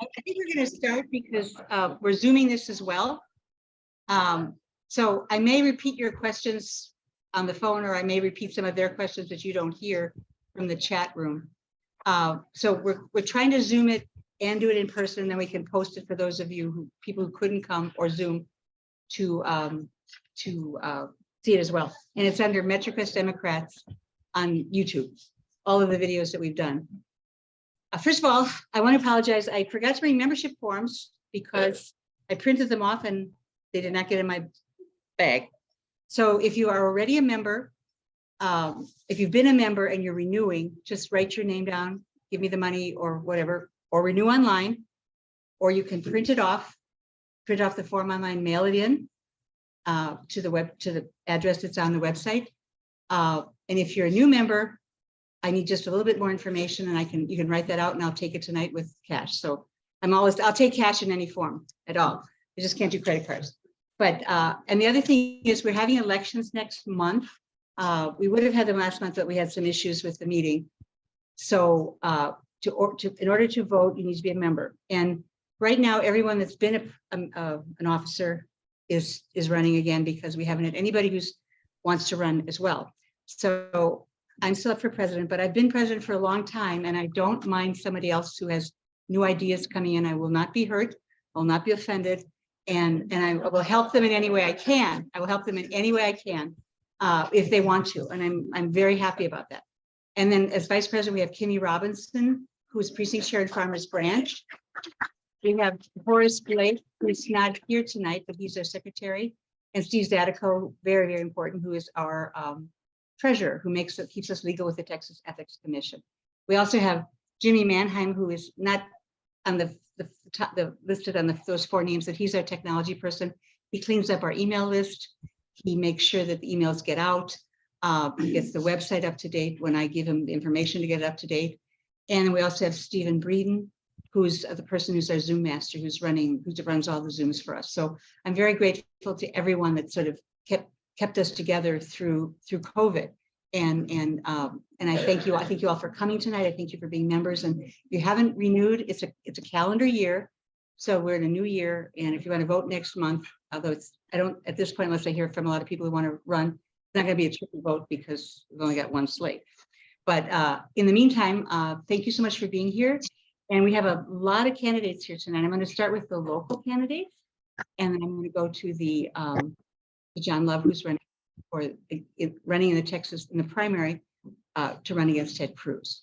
I think we're going to start because we're Zooming this as well. So I may repeat your questions on the phone, or I may repeat some of their questions that you don't hear from the chat room. So we're trying to Zoom it and do it in person, and then we can post it for those of you people who couldn't come or Zoom to see it as well. And it's under Metrocrest Democrats on YouTube, all of the videos that we've done. First of all, I want to apologize. I forgot to bring membership forms because I printed them off and they did not get in my bag. So if you are already a member, if you've been a member and you're renewing, just write your name down, give me the money or whatever, or renew online, or you can print off the form online, mail it in to the address that's on the website. And if you're a new member, I need just a little bit more information, and you can write that out, and I'll take it tonight with cash. So I'll take cash in any form at all. I just can't do credit cards. But and the other thing is we're having elections next month. We would have had them last month, but we had some issues with the meeting. So in order to vote, you need to be a member. And right now, everyone that's been an officer is running again, because we haven't had anybody who wants to run as well. So I'm still up for president, but I've been president for a long time, and I don't mind somebody else who has new ideas coming in. I will not be hurt. I will not be offended. And I will help them in any way I can. I will help them in any way I can if they want to. And I'm very happy about that. And then as vice president, we have Kimmy Robinson, who's precinct chair in Farmers Branch. We have Horace Blake, who's not here tonight, but he's our secretary. And Steve Zadico, very, very important, who is our treasurer, who keeps us legal with the Texas Ethics Commission. We also have Jimmy Mannheim, who is not on the listed on those four names, that he's our technology person. He cleans up our email list. He makes sure that the emails get out. He gets the website up to date when I give him the information to get it up to date. And we also have Stephen Breeden, who's the person who's our Zoom master, who runs all the Zooms for us. So I'm very grateful to everyone that sort of kept us together through COVID. And I thank you. I thank you all for coming tonight. I thank you for being members. And if you haven't renewed, it's a calendar year. So we're in a new year. And if you want to vote next month, although I don't at this point, unless I hear from a lot of people who want to run, it's not going to be a triple vote because we've only got one slate. But in the meantime, thank you so much for being here. And we have a lot of candidates here tonight. I'm going to start with the local candidates, and then I'm going to go to the John Love, who's running in the primary to run against Ted Cruz.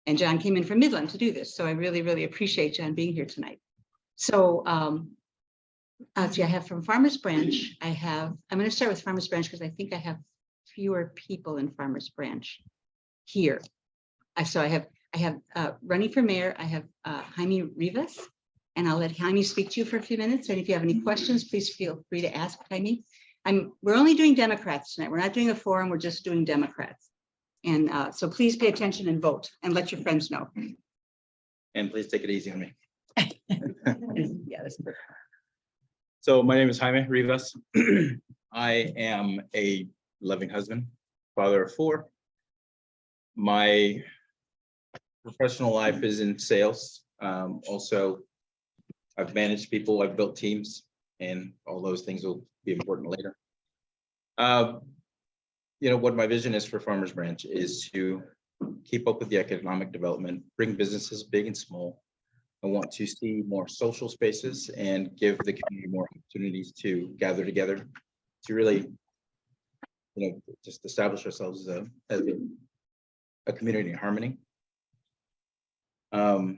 And John came in from Midland to do this. So I really, really appreciate John being here tonight. So see, I have from Farmers Branch, I'm going to start with Farmers Branch because I think I have fewer people in Farmers Branch here. So I have running for mayor, I have Jaime Rivas, and I'll let Jaime speak to you for a few minutes. And if you have any questions, please feel free to ask Jaime. We're only doing Democrats tonight. We're not doing a forum, we're just doing Democrats. And so please pay attention and vote and let your friends know. And please take it easy on me. Yeah, that's perfect. So my name is Jaime Rivas. I am a loving husband, father of 4. My professional life is in sales. Also, I've managed people, I've built teams, and all those things will be important later. What my vision is for Farmers Branch is to keep up with the economic development, bring businesses big and small. I want to see more social spaces and give the community more opportunities to gather together to really, just establish ourselves as a community in harmony. I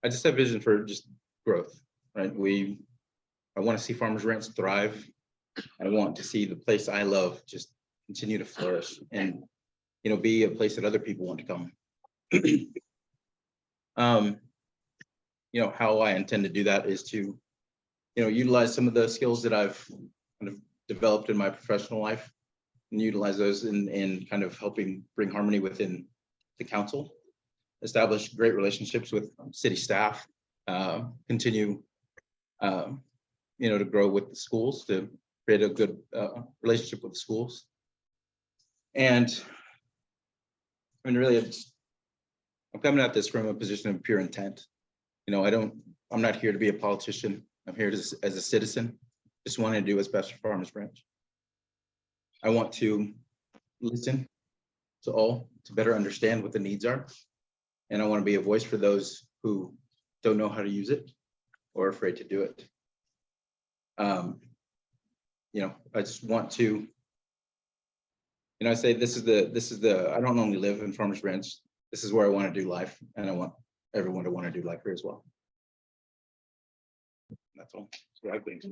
just have vision for just growth, right? I want to see Farmers Branch thrive. I want to see the place I love just continue to flourish and, be a place that other people want to come. How I intend to do that is to, utilize some of the skills that I've kind of developed in my professional life and utilize those in kind of helping bring harmony within the council, establish great relationships with city staff, continue, to grow with the schools, to create a good relationship with the schools. And I mean, really, I'm coming at this from a position of pure intent. You know, I'm not here to be a politician. I'm here as a citizen, just wanting to do what's best for Farmers Branch. I want to listen to all to better understand what the needs are. And I want to be a voice for those who don't know how to use it or are afraid to do it. You know, I just want to, you know, I say this is the, I don't only live in Farmers Branch. This is where I want to do life, and I want everyone to want to do life here as well. That's all. So I think.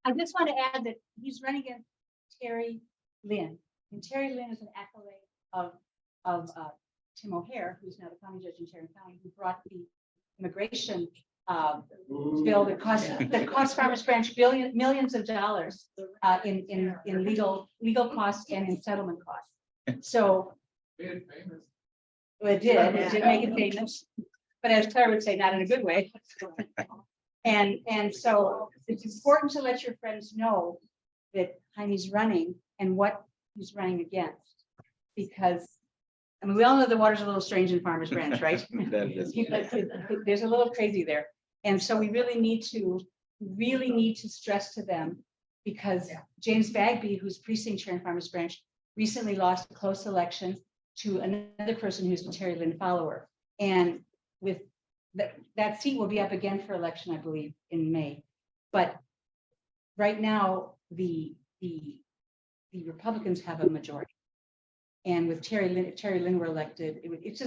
I just want to add that he's running against Terry Lynn, and Terry Lynn is an accolade of Tim O'Hare, who's now the county judge in Tarrant County, who brought the immigration bill that cost Farmers Branch millions of dollars in legal costs and in settlement costs. So it did make it famous, but as Claire would say, not in a good way. And so it's important to let your friends know that Jaime's running and what he's running against, because I mean, we all know the water's a little strange in Farmers Branch, right? There's a little crazy there. And so we really need to stress to them, because James Bagby, who's precinct chair in Farmers Branch, recently lost a close election to another person who's a Terry Lynn follower. And with that seat will be up again for election, I believe, in May. But right now, the Republicans have a majority. And with Terry Lynn were elected, it's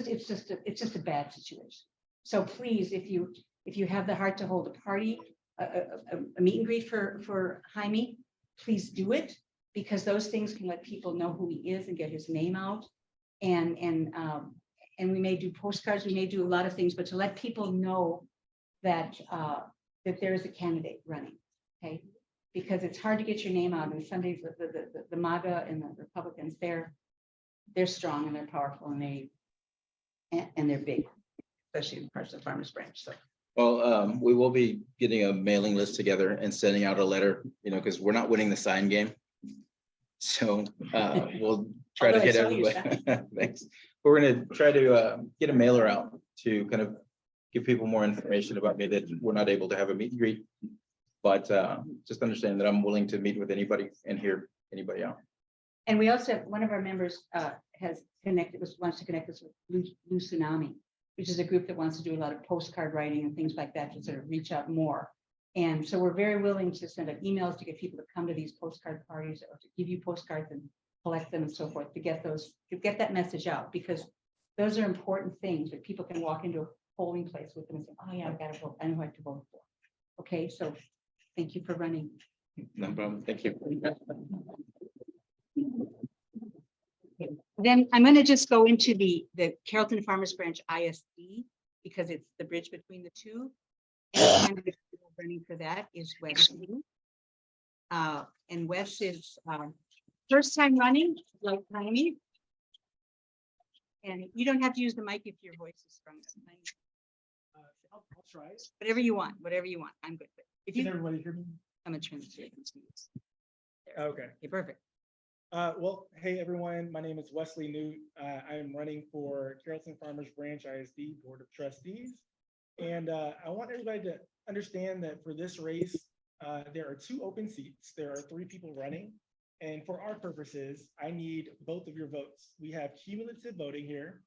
just a bad situation. So please, if you have the heart to hold a party, a meet and greet for Jaime, please do it, because those things can let people know who he is and get his name out. And we may do postcards, we may do a lot of things, but to let people know that there is a candidate running, okay? Because it's hard to get your name out, and Sundays the MAGA and the Republicans, they're strong and they're powerful, and they're big, especially in parts of Farmers Branch. So. Well, we will be getting a mailing list together and sending out a letter, you know, because we're not winning the sign game. So we'll try to get everybody. Thanks. We're going to try to get a mailer out to kind of give people more information about me, that we're not able to have a meet and greet, but just understand that I'm willing to meet with anybody and hear anybody out. And we also have one of our members wants to connect us with Blue Tsunami, which is a group that wants to do a lot of postcard writing and things like that to sort of reach out more. And so we're very willing to send out emails to get people to come to these postcard parties, or to give you postcards and collect them and so forth, to get that message out, because those are important things that people can walk into a polling place with them and say, oh yeah, I've got to vote. I know what to vote for. Okay, so thank you for running. No problem. Thank you. Then I'm going to just go into the Carrollton Farmers Branch ISD, because it's the bridge between the two. And the candidate running for that is Wes Lee. And Wes is first time running, like Jaime. And you don't have to use the mic if your voice is strong. I'll try. Whatever you want, I'm good with. If Can you, everybody hear me? I'm a translator. Okay. Perfect. Well, hey everyone, my name is Wesley Newt. I am running for Carrollton Farmers Branch ISD Board of Trustees. And I want everybody to understand that for this race, there are 2 open seats. There are 3 people running. And for our purposes, I need both of your votes. We have cumulative voting here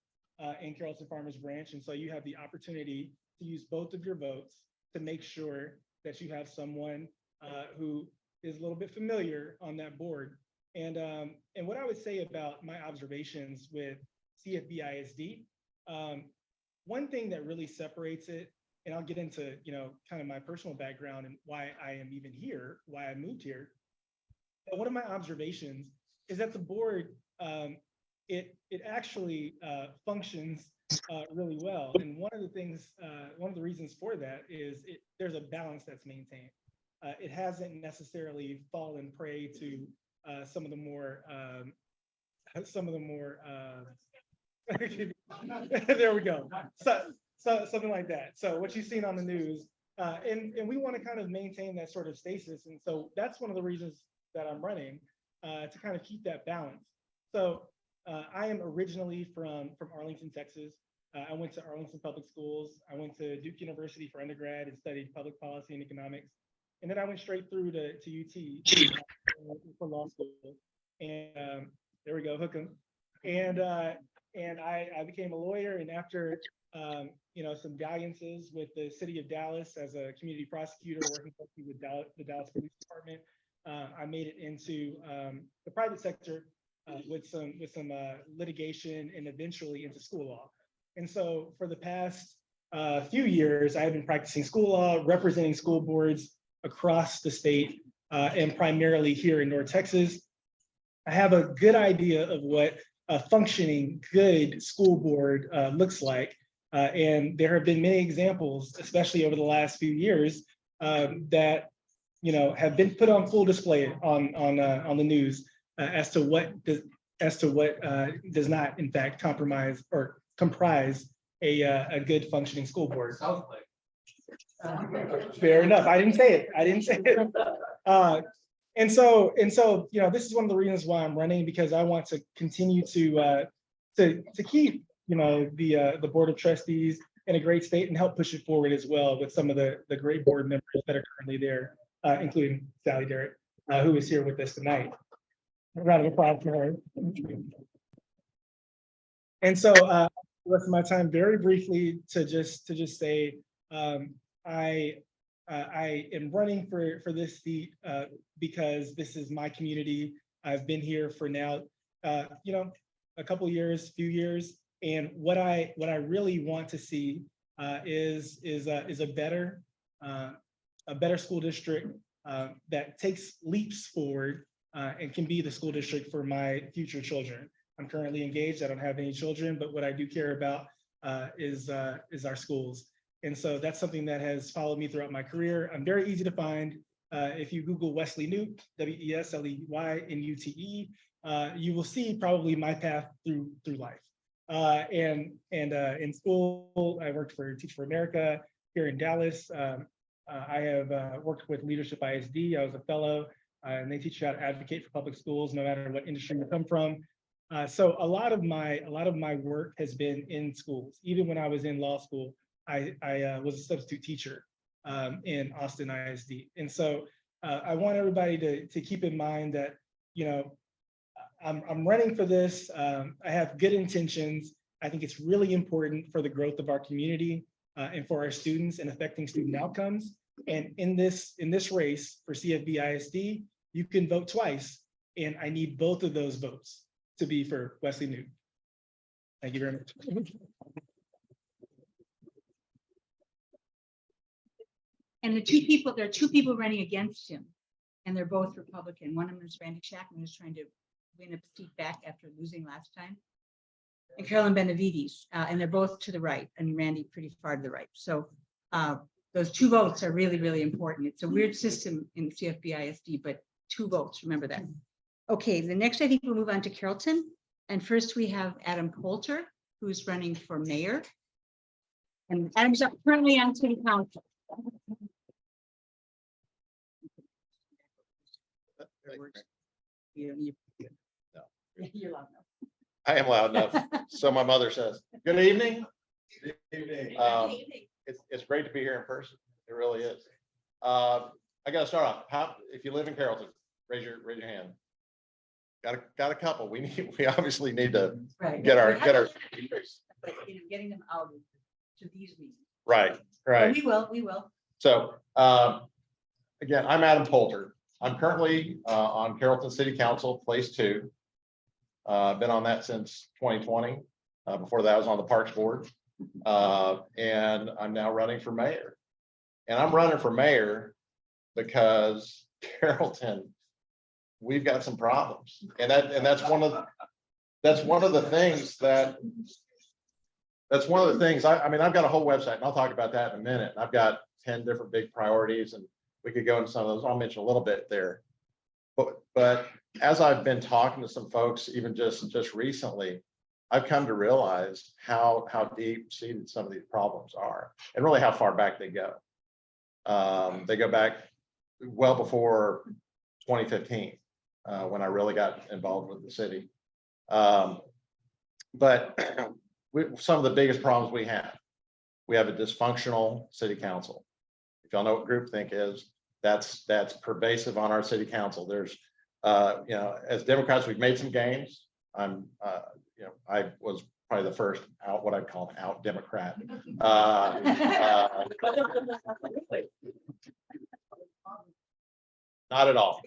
in Carrollton Farmers Branch. And so you have the opportunity to use both of your votes to make sure that you have someone who is a little bit familiar on that board. And what I would say about my observations with CFB ISD, one thing that really separates it, and I'll get into, you know, kind of my personal background and why I am even here, why I moved here. But one of my observations is that the board, it actually functions really well. And one of the things, one of the reasons for that is there's a balance that's maintained. It hasn't necessarily fallen prey to some of the more there we go. So something like that. So what you've seen on the news, and we want to kind of maintain that sort of stasis. And so that's one of the reasons that I'm running. to kind of keep that balance. So I am originally from Arlington, Texas. I went to Arlington Public Schools. I went to Duke University for undergrad and studied public policy and economics. And then I went straight through to UT for law school. And there we go, hook 'em. And I became a lawyer. And after some dalliances with the city of Dallas as a community prosecutor, working closely with the Dallas Police Department, I made it into the private sector with some litigation and eventually into school law. And so for the past few years, I have been practicing school law, representing school boards across the state and primarily here in North Texas. I have a good idea of what a functioning good school board looks like. And there have been many examples, especially over the last few years, that have been put on full display on the news as to what does not in fact compromise or comprise a good functioning school board. Fair enough. I didn't say it. And so this is one of the reasons why I'm running, because I want to continue to keep the board of trustees in a great state and help push it forward as well with some of the great board members that are currently there, including Sally Derrick, who is here with us tonight. A round of applause for her. And so the rest of my time, very briefly, to just say I am running for this seat because this is my community. I've been here for now, a couple years, few years, and what I really want to see is a better school district that takes leaps forward and can be the school district for my future children. I'm currently engaged. I don't have any children, but what I do care about is our schools. And so that's something that has followed me throughout my career. I'm very easy to find. If you Google Wesley Newt, WESLEY-NUTE, you will see probably my path through life. And in school, I worked for Teach for America here in Dallas. I have worked with Leadership ISD. I was a fellow, and they teach you how to advocate for public schools, no matter what industry you come from. So a lot of my work has been in schools. Even when I was in law school, I was a substitute teacher in Austin ISD. And so I want everybody to keep in mind that, I'm running for this. I have good intentions. I think it's really important for the growth of our community and for our students and affecting student outcomes. And in this race for CFB ISD, you can vote twice. And I need both of those votes to be for Wesley Newt. Thank you very much. And there are two people running against him, and they're both Republican. One of them is Randy Shackman, who's trying to win a seat back after losing last time, and Carolyn Benavides, and they're both to the right, and Randy pretty far to the right. So those two votes are really, really important. It's a weird system in CFB ISD, but 2 votes, remember that. Okay, the next, I think we'll move on to Carrollton. And first we have Adam Poulter, who's running for mayor. And Adam's currently on city council. You're loud enough. I am loud enough. So my mother says, good evening. Good evening. It's great to be here in person. It really is. I got to start off. If you live in Carrollton, raise your hand. Got a couple. We obviously need to get our. But getting them out to these meetings. Right. But we will. So again, I'm Adam Poulter. I'm currently on Carrollton City Council, Place 2. Been on that since 2020. Before that, I was on the Parks Board. And I'm now running for mayor. And I'm running for mayor because Carrollton, we've got some problems. And that's one of the things I mean, I've got a whole website, and I'll talk about that in a minute. I've got 10 different big priorities, and we could go into some of those. I'll mention a little bit there. But as I've been talking to some folks, even just recently, I've come to realize how deep-seated some of these problems are, and really how far back they go. They go back well before 2015. when I really got involved with the city. But some of the biggest problems we have a dysfunctional city council. If y'all know what groupthink is, that's pervasive on our city council. There's, as Democrats, we've made some gains. I was probably the first out, what I'd call an out Democrat. Not at all.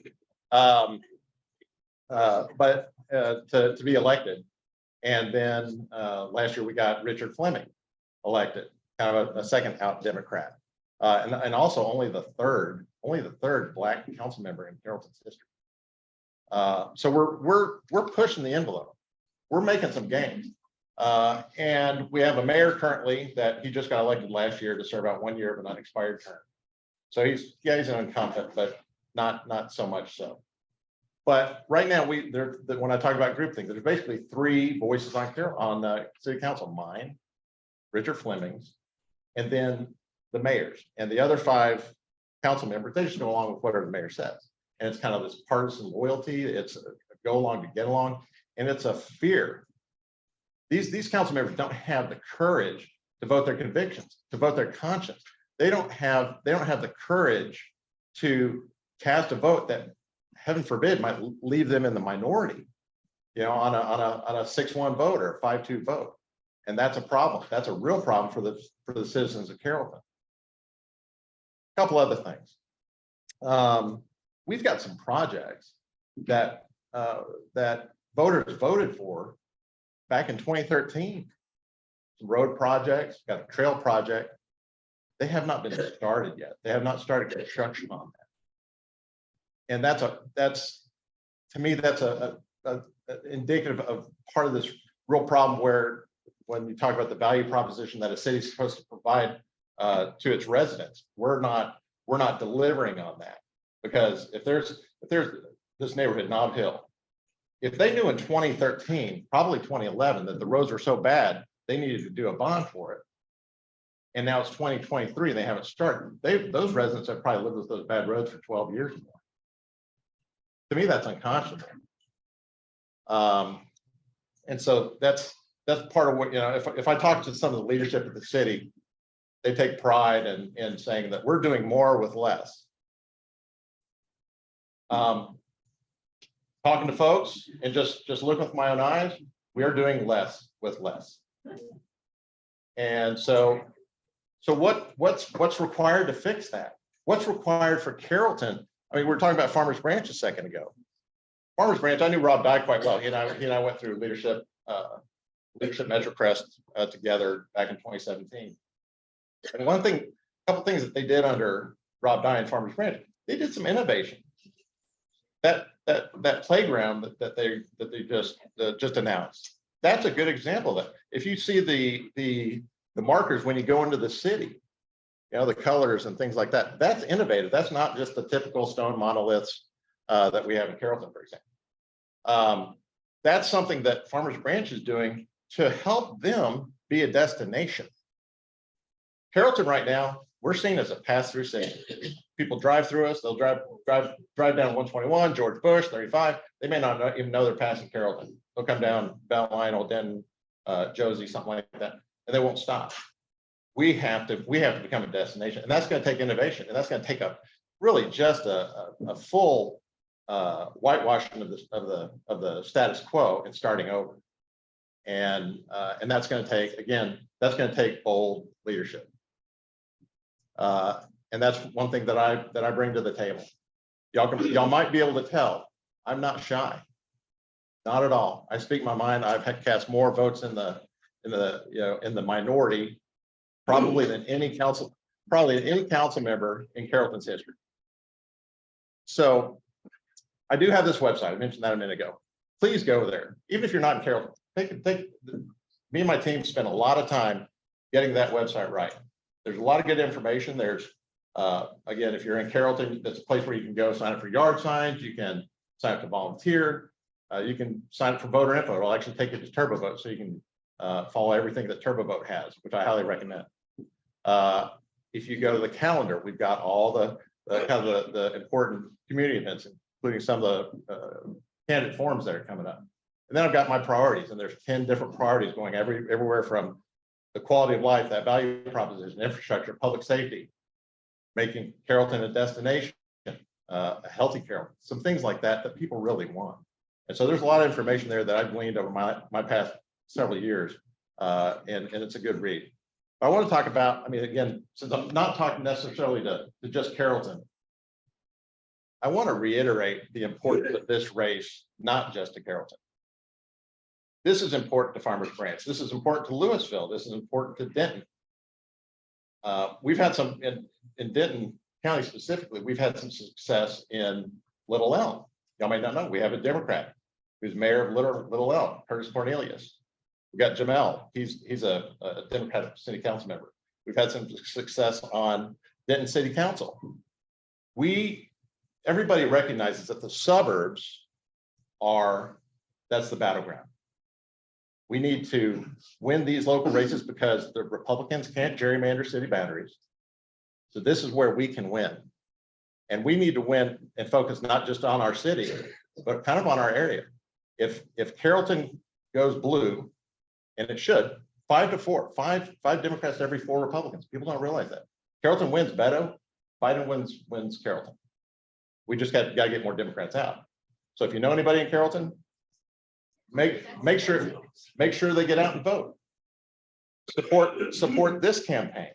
But to be elected. And then last year we got Richard Fleming elected, kind of a second out Democrat. And also only the third Black council member in Carrollton's history. So we're pushing the envelope. We're making some gains. And we have a mayor currently that he just got elected last year to serve out 1 year of an unexpired term. So he's an incumbent, but not so much so. But right now, when I talk about groupthink, there's basically three voices on the city council: mine, Richard Fleming's, and then the mayor's. And the other 5 council members, they just go along with whatever the mayor says. And it's kind of this partisan loyalty. It's a go along to get along, and it's a fear. These council members don't have the courage to vote their convictions, to vote their conscience. They don't have the courage to cast a vote that, heaven forbid, might leave them in the minority, on a 6-1 vote or a 5-2 vote. And that's a problem. That's a real problem for the citizens of Carrollton. A couple other things. We've got some projects that voters voted for back in 2013. Some road projects, got a trail project. They have not been started yet. They have not started construction on that. And that's to me, that's a indicative of part of this real problem where, when you talk about the value proposition that a city is supposed to provide to its residents, we're not delivering on that. Because if there's this neighborhood, Nob Hill, if they knew in 2013, probably 2011, that the roads were so bad they needed to do a bond for it, and now it's 2023 and they haven't started, those residents have probably lived with those bad roads for 12 years or more. To me, that's unconscionable. And so that's part of what, if I talk to some of the leadership of the city, they take pride in saying that we're doing more with less. Talking to folks and just looking with my own eyes, we are doing less with less. And so what's required to fix that? What's required for Carrollton? I mean, we were talking about Farmers Branch a second ago. Farmers Branch, I knew Rob Dye quite well. He and I went through leadership Metrocrest together back in 2017. And a couple things that they did under Rob Dye and Farmers Branch, they did some innovation. That playground that they just announced, that's a good example of that. If you see the markers when you go into the city, the colors and things like that, that's innovative. That's not just the typical stone monoliths that we have in Carrollton, for example. That's something that Farmers Branch is doing to help them be a destination. Carrollton right now, we're seen as a pass-through city. People drive through us. They'll drive down 121, George Bush, 35. They may not even know they're passing Carrollton. They'll come down Beltline, Old Denton, Josie, something like that, and they won't stop. We have to become a destination, and that's going to take innovation, and that's going to take just a full whitewashing of the status quo and starting over. And that's going to take bold leadership. And that's one thing that I bring to the table. Y'all might be able to tell I'm not shy, not at all. I speak my mind. I've cast more votes in the minority probably than any council member in Carrollton's history. So I do have this website. I mentioned that a minute ago. Please go there, even if you're not in Carrollton. Me and my team spent a lot of time getting that website right. There's a lot of good information. There's again, if you're in Carrollton, that's a place where you can go sign up for yard signs. You can sign up to volunteer. You can sign up for voter info. It'll actually take you to TurboVote, so you can follow everything that TurboVote has, which I highly recommend. If you go to the calendar, we've got all the important community events, including some of the candidate forums that are coming up. And then I've got my priorities, and there's 10 different priorities going everywhere from the quality of life, that value proposition, infrastructure, public safety, making Carrollton a destination, a healthy Carrollton, some things like that that people really want. And so there's a lot of information there that I've gleaned over my past several years, and it's a good read. I want to talk about, I mean, again, since I'm not talking necessarily to just Carrollton, I want to reiterate the importance of this race, not just to Carrollton. This is important to Farmers Branch. This is important to Louisville. This is important to Denton. We've had some, in Denton County specifically, we've had some success in Little Elm. Y'all may not know, we have a Democrat who's mayor of Little Elm, Curtis Cornelius. We've got Jamel, he's a Democratic city council member. We've had some success on Denton City Council. Everybody recognizes that the suburbs that's the battleground. We need to win these local races because the Republicans can't gerrymander city boundaries. So this is where we can win. And we need to win and focus not just on our city, but kind of on our area. If Carrollton goes blue, and it should, 5-4, five Democrats to every 4 Republicans. People don't realize that. Carrollton wins Beto, Biden wins Carrollton. We just got to get more Democrats out. So if you know anybody in Carrollton, make sure they get out and vote. Support this campaign.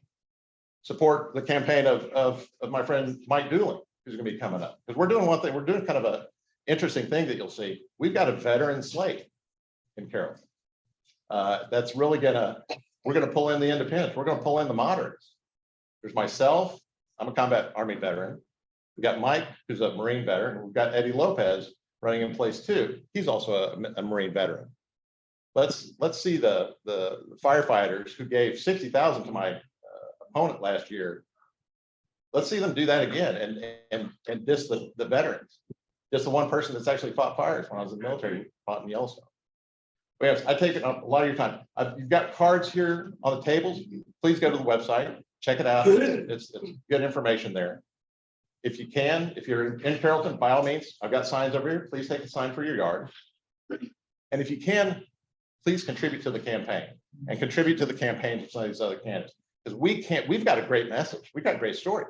Support the campaign of my friend Mike Doolin, who's going to be coming up. Because we're doing one thing, we're doing kind of a interesting thing that you'll see. We've got a veteran slate in Carrollton. That's really we're gonna pull in the independents. We're gonna pull in the moderates. There's myself, I'm a combat Army veteran. We've got Mike, who's a Marine veteran. We've got Eddie Lopez running in place 2. He's also a Marine veteran. Let's see the firefighters who gave $60,000 to my opponent last year. Let's see them do that again and diss the veterans. Just the one person that's actually fought fires when I was in the military, fought in Yellowstone. I take a lot of your time. You've got cards here on the tables. Please go to the website, check it out. It's good information there. If you can, if you're in Carrollton, by all means, I've got signs over here. Please take a sign for your yard. And if you can, please contribute to the campaign and contribute to the campaigns of some of these other candidates. Because we've got a great message. We've got great stories,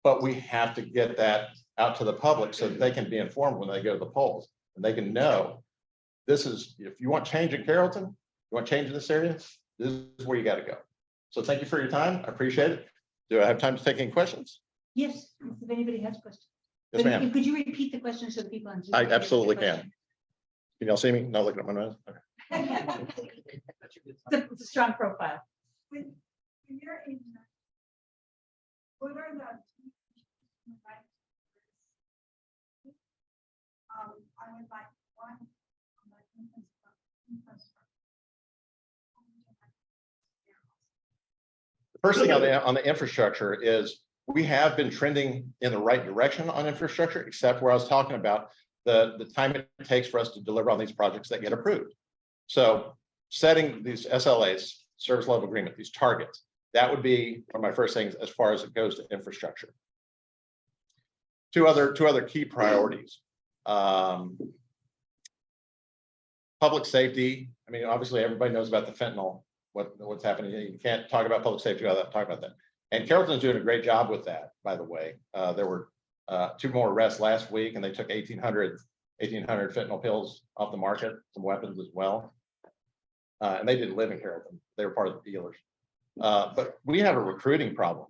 but we have to get that out to the public so that they can be informed when they go to the polls and they can know this is, if you want change in Carrollton, you want change in this area, this is where you got to go. So thank you for your time. I appreciate it. Do I have time to take any questions? Yes, if anybody has questions. Yes, But ma'am. Could you repeat the question so the people on Zoom? I can hear the absolutely can. question? Can y'all see me? Not looking at my nose? Okay. It's a strong profile. When you're in, what are the I would like one on the infrastructure. The first thing on the infrastructure is we have been trending in the right direction on infrastructure, except where I was talking about the time it takes for us to deliver on these projects that get approved. So setting these SLAs, service level agreement, these targets, that would be one of my first things as far as it goes to infrastructure. Two other key priorities. Public safety. I mean, obviously everybody knows about the fentanyl, what's happening. You can't talk about public safety without talking about that. And Carrollton's doing a great job with that, by the way. There were 2 more arrests last week, and they took 1,800 fentanyl pills off the market, some weapons as well. And they didn't live in Carrollton. They were part of the dealers. But we have a recruiting problem.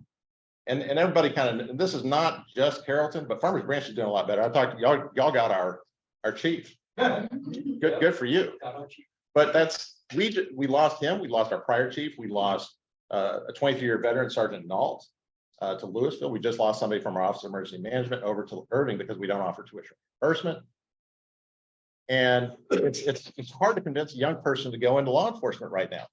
And everybody kind of, and this is not just Carrollton, but Farmers Branch is doing a lot better. I talked to y'all got our chief. Good for you. But we lost him. We lost our prior chief. We lost a 23-year veteran, Sergeant Nault, to Louisville. We just lost somebody from our Office of Emergency Management over to Irving because we don't offer tuition reimbursement. And it's hard to convince a young person to go into law enforcement right now,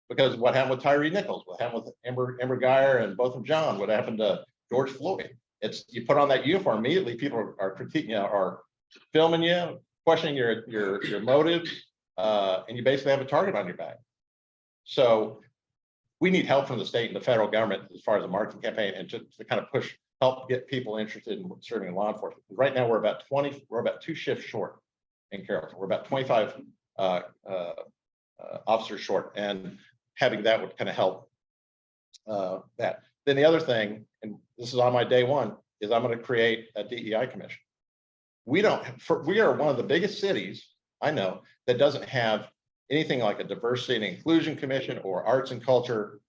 because what happened with Tyree Nichols, what happened with Amber Geyer and Botham John, what happened to George Floyd. It's, you put on that uniform, immediately people are critiquing, are filming you, questioning your motives, and you basically have a target on your back. So we need help from the state and the federal government as far as the marketing campaign and to kind of push help get people interested in serving in law enforcement. Right now, we're about 2 shifts short in Carrollton. We're about 25 officers short, and having that would kind of help that. Then the other thing, and this is on my day one, is I'm going to create a DEI commission. We are one of the biggest cities I know that doesn't have anything like a diversity and inclusion commission or arts and culture.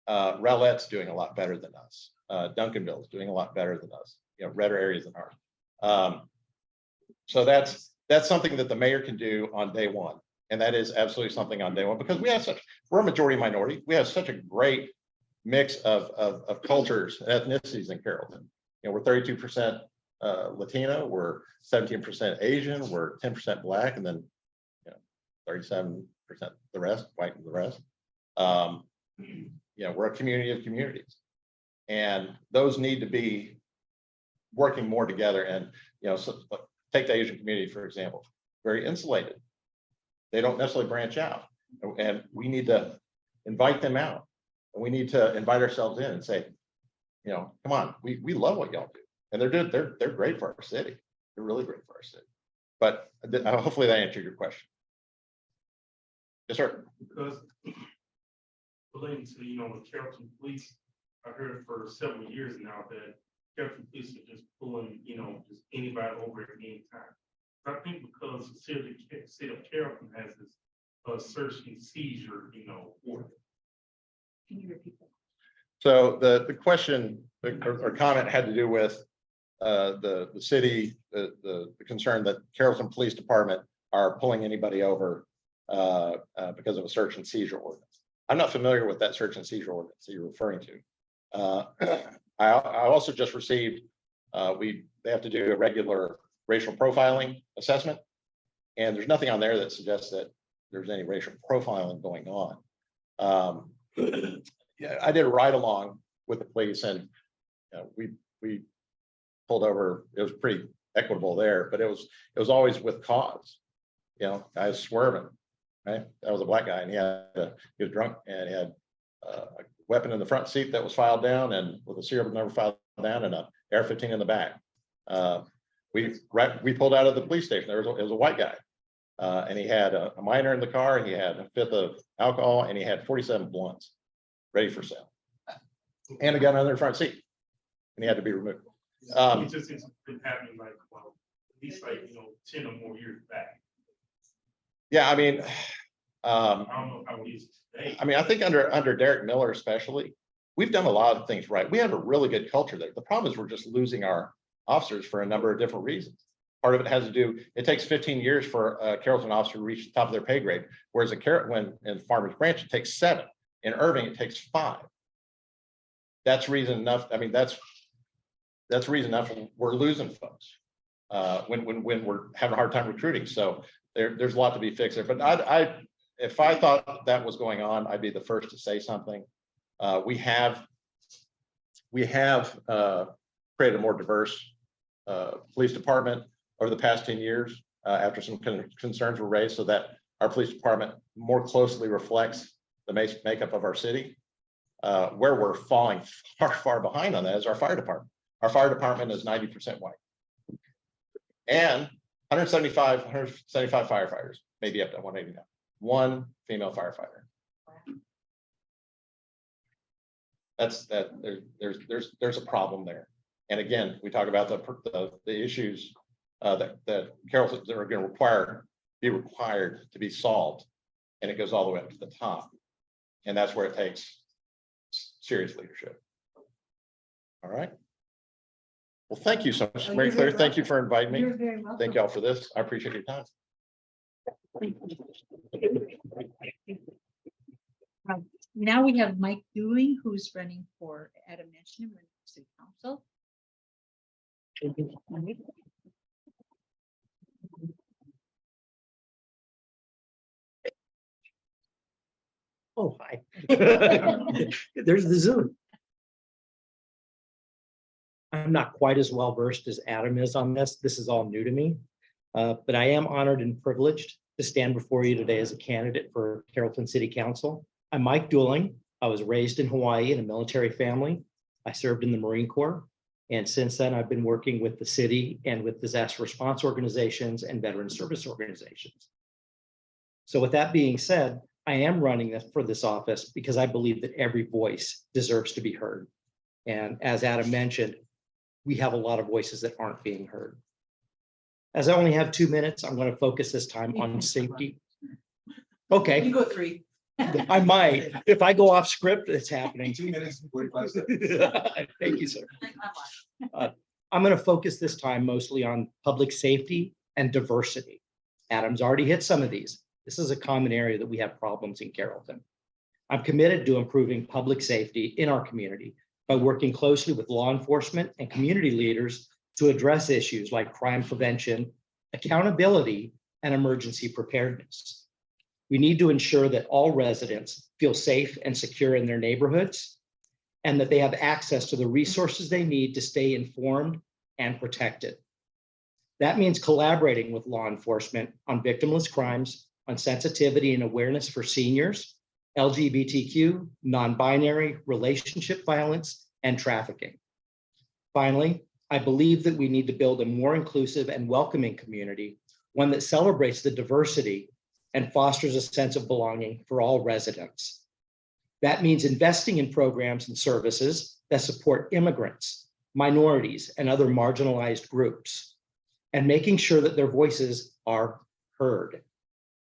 Rowlett's doing a lot better than us. Duncanville's doing a lot better than us. Redder areas than ours. So that's something that the mayor can do on day one. And that is absolutely something on day one, because we're a majority minority. We have such a great mix of cultures and ethnicities in Carrollton. We're 32% Latino, we're 17% Asian, we're 10% Black, and then 37% the rest, white and the rest. We're a community of communities, and those need to be working more together. And so take the Asian community, for example, very insulated. They don't necessarily branch out, and we need to invite them out, and we need to invite ourselves in and say, come on, we love what y'all do, and they're great for our city. They're really great for our city. But hopefully that answered your question. Yes, sir. Because relating to, the Carrollton police, I heard for several years now that Carrollton police are just pulling, just anybody over at any time. I think because the city of Carrollton has this search and seizure, order. Can you repeat that? So the question or comment had to do with the city, the concern that Carrollton Police Department are pulling anybody over because of a search and seizure ordinance. I'm not familiar with that search and seizure ordinance that you're referring to. I also just received, they have to do a regular racial profiling assessment, and there's nothing on there that suggests that there's any racial profiling going on. Yeah, I did a ride along with the police, and we pulled over. It was pretty equitable there, but it was always with cause. Guys swerving. Right, that was a black guy, and he was drunk, and he had a weapon in the front seat that was filed down, and with a serial number filed down, and a AR-15 in the back. We pulled out of the police station. It was a white guy, and he had a minor in the car, and he had a fifth of alcohol, and he had 47 blunts ready for sale, and a gun under the front seat, and he had to be removed. It just has been happening at least 10 or more years back. Yeah, I mean, I don't know how it is today. I mean, I think under Derek Miller especially, we've done a lot of things right. We have a really good culture there. The problem is we're just losing our officers for a number of different reasons. Part of it has to do, it takes 15 years for a Carrollton officer to reach the top of their pay grade, whereas when in Farmers Branch, it takes 7. In Irving, it takes 5. That's reason enough. I mean, that's reason enough we're losing folks when we're having a hard time recruiting. So there's a lot to be fixed there. But if I thought that was going on, I'd be the first to say something. We have created a more diverse police department over the past 10 years after some concerns were raised, so that our police department more closely reflects the makeup of our city. Where we're falling far behind on that is our fire department. Our fire department is 90% white, and 175 firefighters, maybe up to 189. 1 female firefighter. There's a problem there. And again, we talk about the issues that Carrollton are going to be required to be solved, and it goes all the way up to the top, and that's where it takes serious leadership. All right. Well, thank you so much, Mary Claire. Thank you for inviting me. You're very welcome. Thank y'all for this. I appreciate your time. Now we have Mike Dooley, who's running for, Adam mentioned him, running for city council. Oh, hi. There's the Zoom. I'm not quite as well versed as Adam is on this. This is all new to me. But I am honored and privileged to stand before you today as a candidate for Carrollton City Council. I'm Mike Dooling. I was raised in Hawaii in a military family. I served in the Marine Corps. And since then, I've been working with the city and with disaster response organizations and veteran service organizations. So with that being said, I am running for this office because I believe that every voice deserves to be heard. And as Adam mentioned, we have a lot of voices that aren't being heard. As I only have 2 minutes, I'm going to focus this time on safety. Okay. You go 3. I might. If I go off script, it's happening. 2 minutes and 45 seconds. Thank you, sir. I'm going to focus this time mostly on public safety and diversity. Adam's already hit some of these. This is a common area that we have problems in Carrollton. I'm committed to improving public safety in our community by working closely with law enforcement and community leaders to address issues like crime prevention, accountability, and emergency preparedness. We need to ensure that all residents feel safe and secure in their neighborhoods and that they have access to the resources they need to stay informed and protected. That means collaborating with law enforcement on victimless crimes, on sensitivity and awareness for seniors, LGBTQ, non-binary, relationship violence, and trafficking. Finally, I believe that we need to build a more inclusive and welcoming community, one that celebrates the diversity and fosters a sense of belonging for all residents. That means investing in programs and services that support immigrants, minorities, and other marginalized groups, and making sure that their voices are heard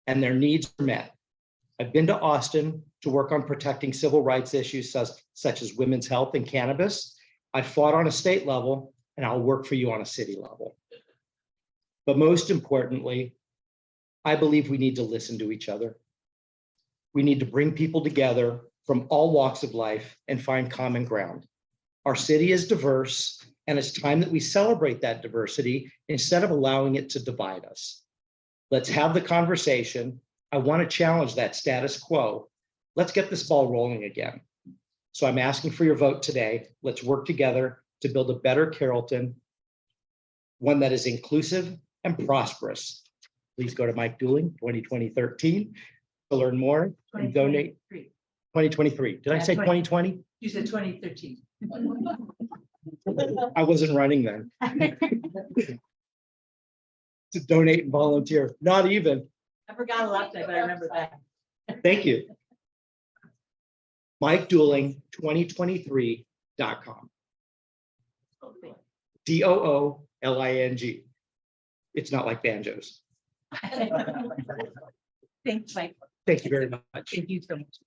and their needs are met. I've been to Austin to work on protecting civil rights issues such as women's health and cannabis. I fought on a state level, and I'll work for you on a city level. But most importantly, I believe we need to listen to each other. We need to bring people together from all walks of life and find common ground. Our city is diverse, and it's time that we celebrate that diversity instead of allowing it to divide us. Let's have the conversation. I want to challenge that status quo. Let's get this ball rolling again. So I'm asking for your vote today. Let's work together to build a better Carrollton, one that is inclusive and prosperous. Please go to Mike Dooling, 2013, to learn more and donate. 2023. Did I say 2020? You said 2013. I wasn't running then. To donate and volunteer, not even. I forgot a lot, but I remember that. Thank you. Mike Dooling, 2023.com. DOOLING. It's not like banjos. Thanks, Mike. Thank you very much. Thank you so much.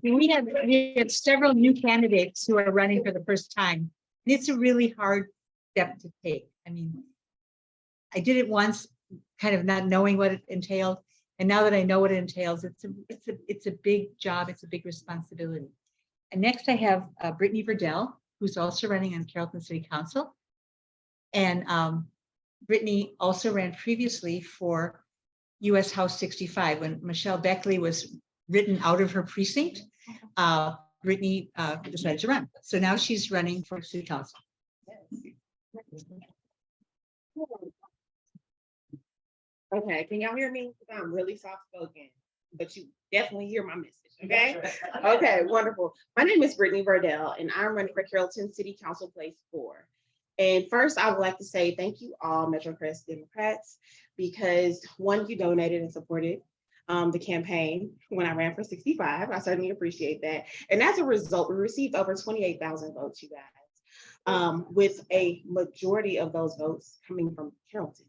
We have several new candidates who are running for the first time. And it's a really hard step to take. I mean, I did it once, kind of not knowing what it entailed. And now that I know what it entails, it's a big job. It's a big responsibility. And next I have Brittany Verdell, who's also running on Carrollton City Council. And Brittany also ran previously for US House 65 when Michelle Beckley was written out of her precinct. Brittany decided to run. So now she's running for City Council. Okay, can y'all hear me? I'm really soft spoken, but you definitely hear my message. Okay. Okay, wonderful. My name is Brittany Verdell, and I'm running for Carrollton City Council Place 4. And first, I would like to say thank you all Metrocrest Democrats, because one, you donated and supported the campaign when I ran for 65. I certainly appreciate that. And as a result, we received over 28,000 votes, you guys, with a majority of those votes coming from Carrollton.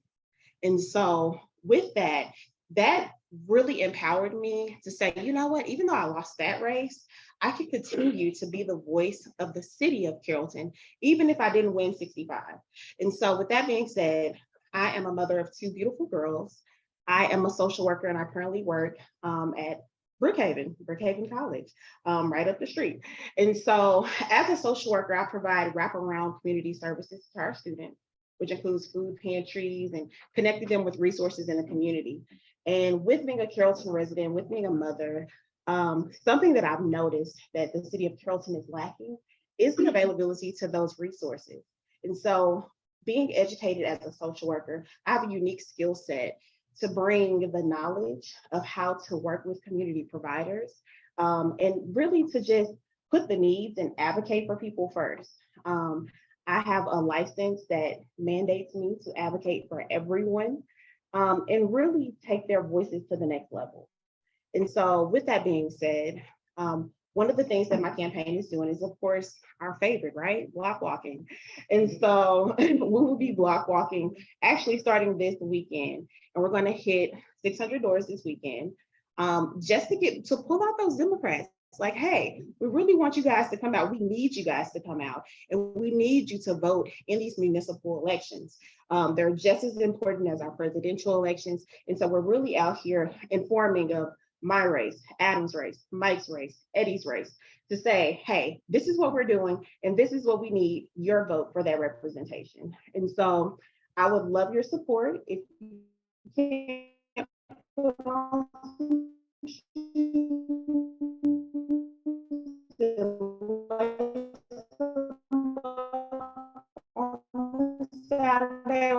And so with that, that really empowered me to say, you know what, even though I lost that race, I could continue to be the voice of the city of Carrollton, even if I didn't win 65. And so with that being said, I am a mother of 2 beautiful girls. I am a social worker, and I currently work at Brookhaven College, right up the street. And so as a social worker, I provide wraparound community services to our students, which includes food pantries and connecting them with resources in the community. And with being a Carrollton resident, with being a mother, something that I've noticed that the city of Carrollton is lacking is the availability to those resources. And so being educated as a social worker, I have a unique skill set to bring the knowledge of how to work with community providers and really to just put the needs and advocate for people first. I have a license that mandates me to advocate for everyone, and really take their voices to the next level. And so with that being said, one of the things that my campaign is doing is, of course, our favorite, right? Block walking. And so we will be block walking actually starting this weekend. And we're going to hit 600 doors this weekend, just to pull out those Democrats. Like, hey, we really want you guys to come out. We need you guys to come out, and we need you to vote in these municipal elections. They're just as important as our presidential elections. And so we're really out here informing of my race, Adam's race, Mike's race, Eddie's race, to say, hey, this is what we're doing, and this is what we need your vote for that representation. And so I would love your support. If you can put on some Saturday.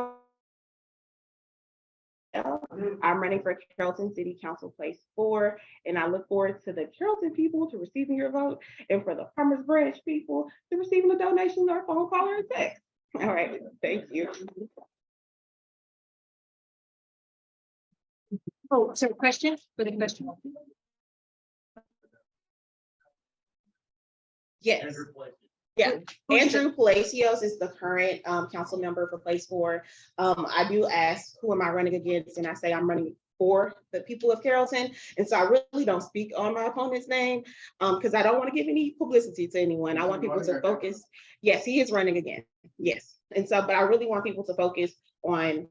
I'm running for Carrollton City Council Place 4, and I look forward to the Carrollton people to receiving your vote, and for the Farmers Branch people to receiving a donation or phone call or a text. All right, thank you. Oh, so question for the question? Yes. Yeah, Andrew Palacios is the current council member for Place 4. I do ask, who am I running against? And I say I'm running for the people of Carrollton. And so I really don't speak on my opponent's name because I don't want to give any publicity to anyone. I want people to focus. Yes, he is running again. Yes. And so, but I really want people to focus on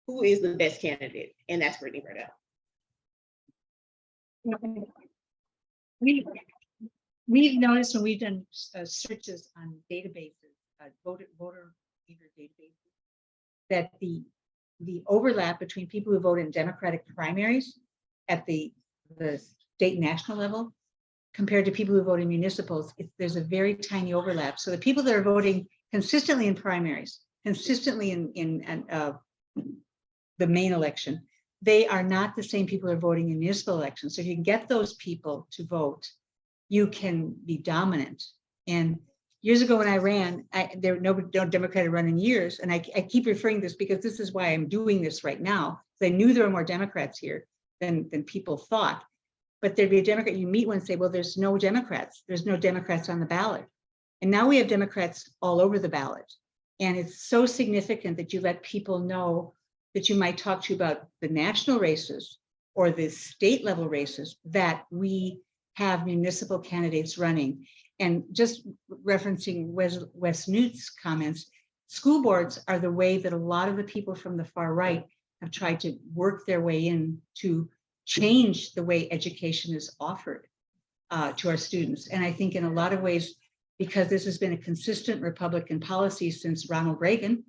who is the best candidate, and that's Brittany Verdell. We've noticed when we've done searches on databases, voter behavior databases, that the overlap between people who vote in Democratic primaries at the state and national level compared to people who vote in municipals, there's a very tiny overlap. So the people that are voting consistently in primaries, consistently in the main election, they are not the same people who are voting in municipal elections. So if you can get those people to vote, you can be dominant. And years ago when I ran, there were no Democrat run in years. And I keep referring to this because this is why I'm doing this right now. I knew there were more Democrats here than people thought. But there'd be a Democrat, you meet one and say, well, there's no Democrats. There's no Democrats on the ballot. And now we have Democrats all over the ballot. And it's so significant that you let people know that you might talk to about the national races or the state level races, that we have municipal candidates running. And just referencing Wes Newt's comments, school boards are the way that a lot of the people from the far right have tried to work their way in to change the way education is offered to our students. And I think in a lot of ways, because this has been a consistent Republican policy since Ronald Reagan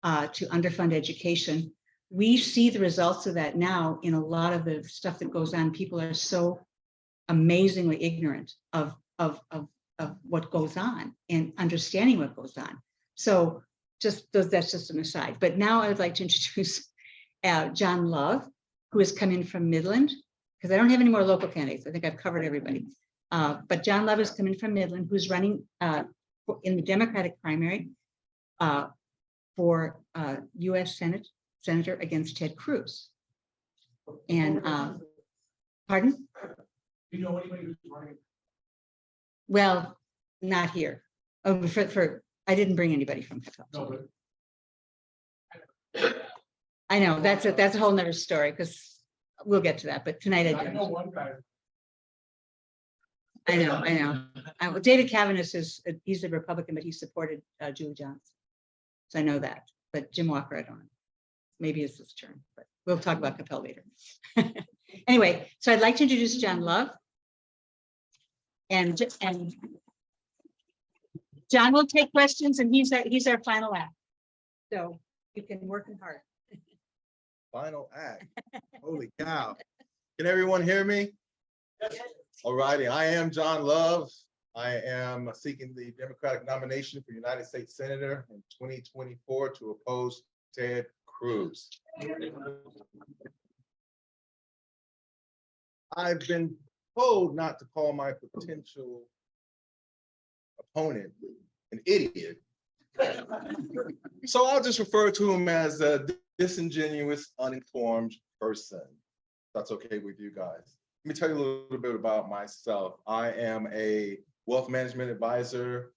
to underfund education, we see the results of that now in a lot of the stuff that goes on. People are so amazingly ignorant of what goes on and understanding what goes on. So that's just an aside. But now I would like to introduce John Love, who has come in from Midland, because I don't have any more local candidates. I think I've covered everybody. But John Love is coming from Midland, who's running in the Democratic primary for U.S. Senator against Ted Cruz. And pardon? Do you know anybody who's running? Well, not here. Oh, I didn't bring anybody from Kentucky. No, I know that's a whole nother story because we'll get to that. But tonight I know didn't. one guy. I know. David Cavanagh he's a Republican, but he supported Julie Johnson. So I know that. But Jim Walker, I don't know. Maybe it's his turn, but we'll talk about Capel later. Anyway, so I'd like to introduce John Love. And John will take questions, and he's our final act. So you can work hard. Final act. Holy cow. Can everyone hear me? All righty. I am John Love. I am seeking the Democratic nomination for United States Senator in 2024 to oppose Ted Cruz. I've been told not to call my potential opponent an idiot. So I'll just refer to him as a disingenuous, uninformed person. That's okay with you guys. Let me tell you a little bit about myself. I am a wealth management advisor,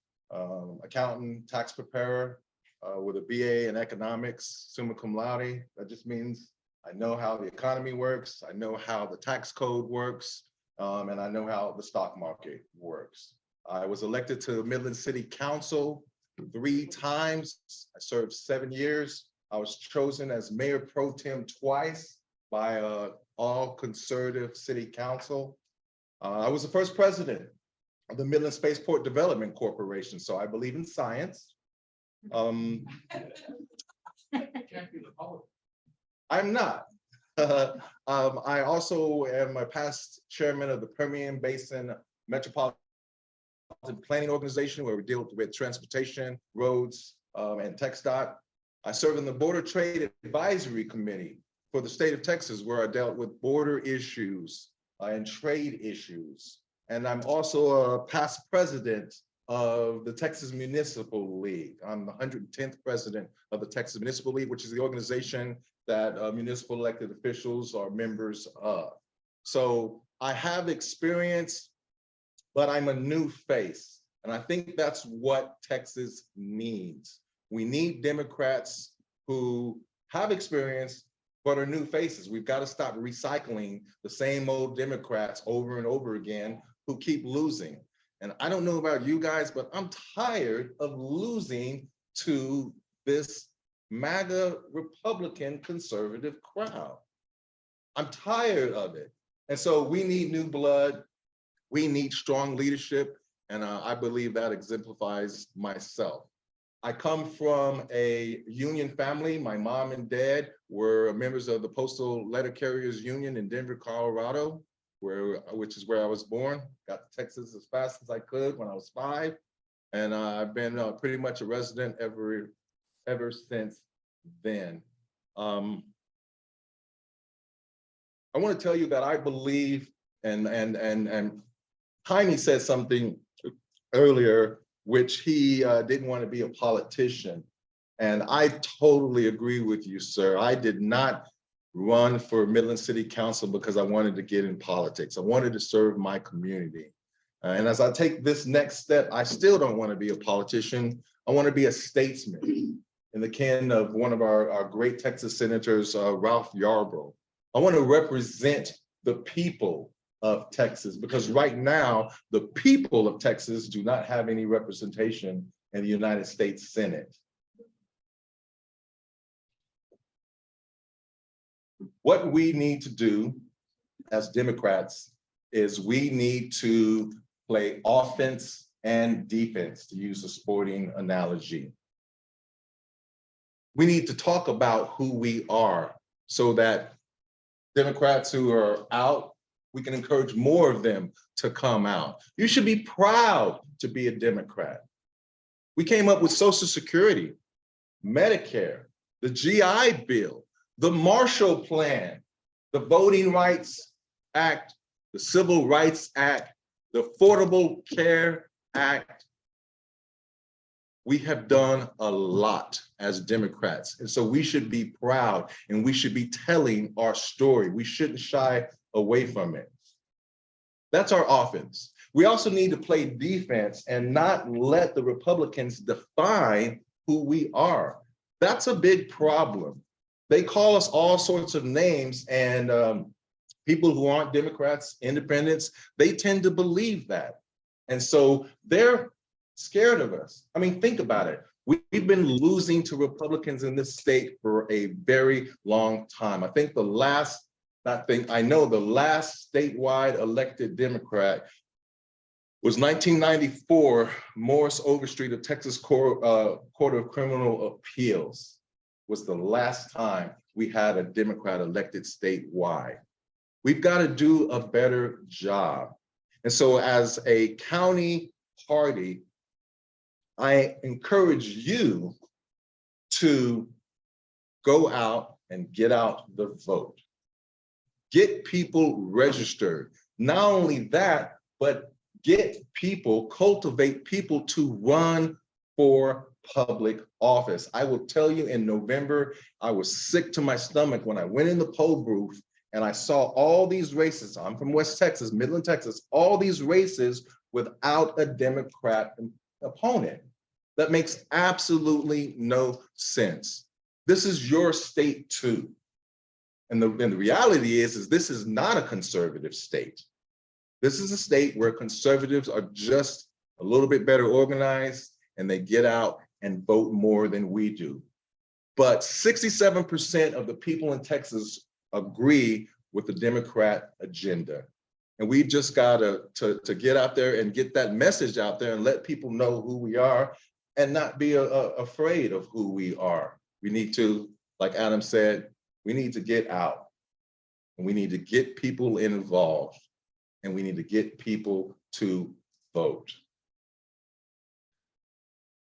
accountant, tax preparer with a BA in economics, summa cum laude. That just means I know how the economy works, I know how the tax code works, and I know how the stock market works. I was elected to Midland City Council 3 times. I served 7 years. I was chosen as mayor pro tem twice by all conservative city council. I was the first president of the Midland Spaceport Development Corporation, so I believe in science. Can't be the public. I'm not. I also am a past chairman of the Permian Basin Metropolitan Planning Organization, where we deal with transportation, roads, and TxDOT. I serve in the Border Trade Advisory Committee for the state of Texas, where I dealt with border issues and trade issues. And I'm also a past president of the Texas Municipal League. I'm the 110th president of the Texas Municipal League, which is the organization that municipal elected officials are members of. So I have experience, but I'm a new face. And I think that's what Texas needs. We need Democrats who have experience, but are new faces. We've got to stop recycling the same old Democrats over and over again who keep losing. And I don't know about you guys, but I'm tired of losing to this MAGA Republican conservative crowd. I'm tired of it. And so we need new blood. We need strong leadership. And I believe that exemplifies myself. I come from a union family. My mom and dad were members of the Postal Letter Carriers Union in Denver, Colorado, which is where I was born. Got to Texas as fast as I could when I was 5. And I've been pretty much a resident ever since then. I want to tell you that I believe, and Jaime said something earlier, which he didn't want to be a politician. And I totally agree with you, sir. I did not run for Midland City Council because I wanted to get in politics. I wanted to serve my community. And as I take this next step, I still don't want to be a politician. I want to be a statesman in the kin of one of our great Texas senators, Ralph Yarbrough. I want to represent the people of Texas, because right now, the people of Texas do not have any representation in the United States Senate. What we need to do as Democrats is we need to play offense and defense, to use a sporting analogy. We need to talk about who we are so that Democrats who are out, we can encourage more of them to come out. You should be proud to be a Democrat. We came up with Social Security, Medicare, the GI Bill, the Marshall Plan, the Voting Rights Act, the Civil Rights Act, the Affordable Care Act. We have done a lot as Democrats. And so we should be proud and we should be telling our story. We shouldn't shy away from it. That's our offense. We also need to play defense and not let the Republicans define who we are. That's a big problem. They call us all sorts of names, and people who aren't Democrats, independents, they tend to believe that. And so they're scared of us. I mean, think about it. We've been losing to Republicans in this state for a very long time. I know the last statewide elected Democrat was 1994, Morris Overstreet of Texas Court of Criminal Appeals was the last time we had a Democrat elected statewide. We've got to do a better job. And so as a county party, I encourage you to go out and get out the vote. Get people registered. Not only that, but get people, cultivate people to run for public office. I will tell you, in November, I was sick to my stomach when I went in the poll booth and I saw all these races. I'm from West Texas, Midland, Texas, all these races without a Democrat opponent. That makes absolutely no sense. This is your state too. And the reality is this is not a conservative state. This is a state where conservatives are just a little bit better organized and they get out and vote more than we do. But 67% of the people in Texas agree with the Democrat agenda. And we just got to get out there and get that message out there and let people know who we are and not be afraid of who we are. We need to, like Adam said, we need to get out and we need to get people involved and we need to get people to vote.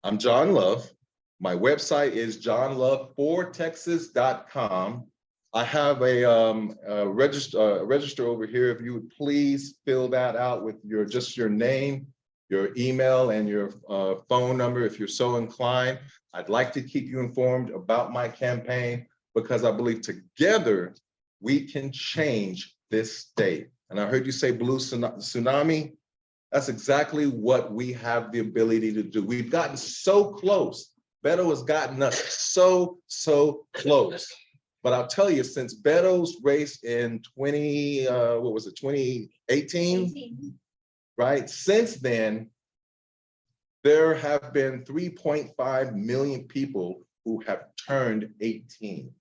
I'm John Love. My website is johnlove4texas.com. I have a register over here. If you would please fill that out with just your name, your email, and your phone number if you're so inclined. I'd like to keep you informed about my campaign because I believe together we can change this state. And I heard you say blue tsunami. That's exactly what we have the ability to do. We've gotten so close. Beto has gotten us so close. But I'll tell you, since Beto's race in 2018, right? Since then, there have been 3.5 million people who have turned 18.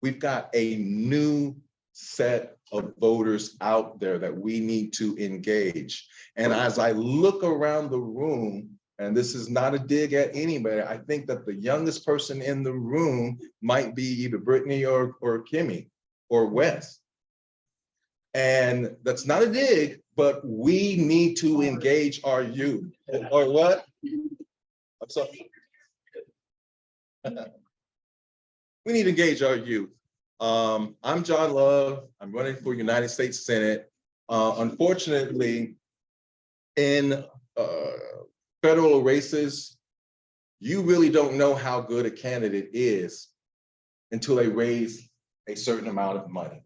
We've got a new set of voters out there that we need to engage. And as I look around the room, and this is not a dig at anybody, I think that the youngest person in the room might be either Brittany or Kimmy or Wes. And that's not a dig, but we need to engage our youth. Or what? I'm sorry. We need to engage our youth. I'm John Love. I'm running for United States Senate. Unfortunately, in federal races, you really don't know how good a candidate is until they raise a certain amount of money.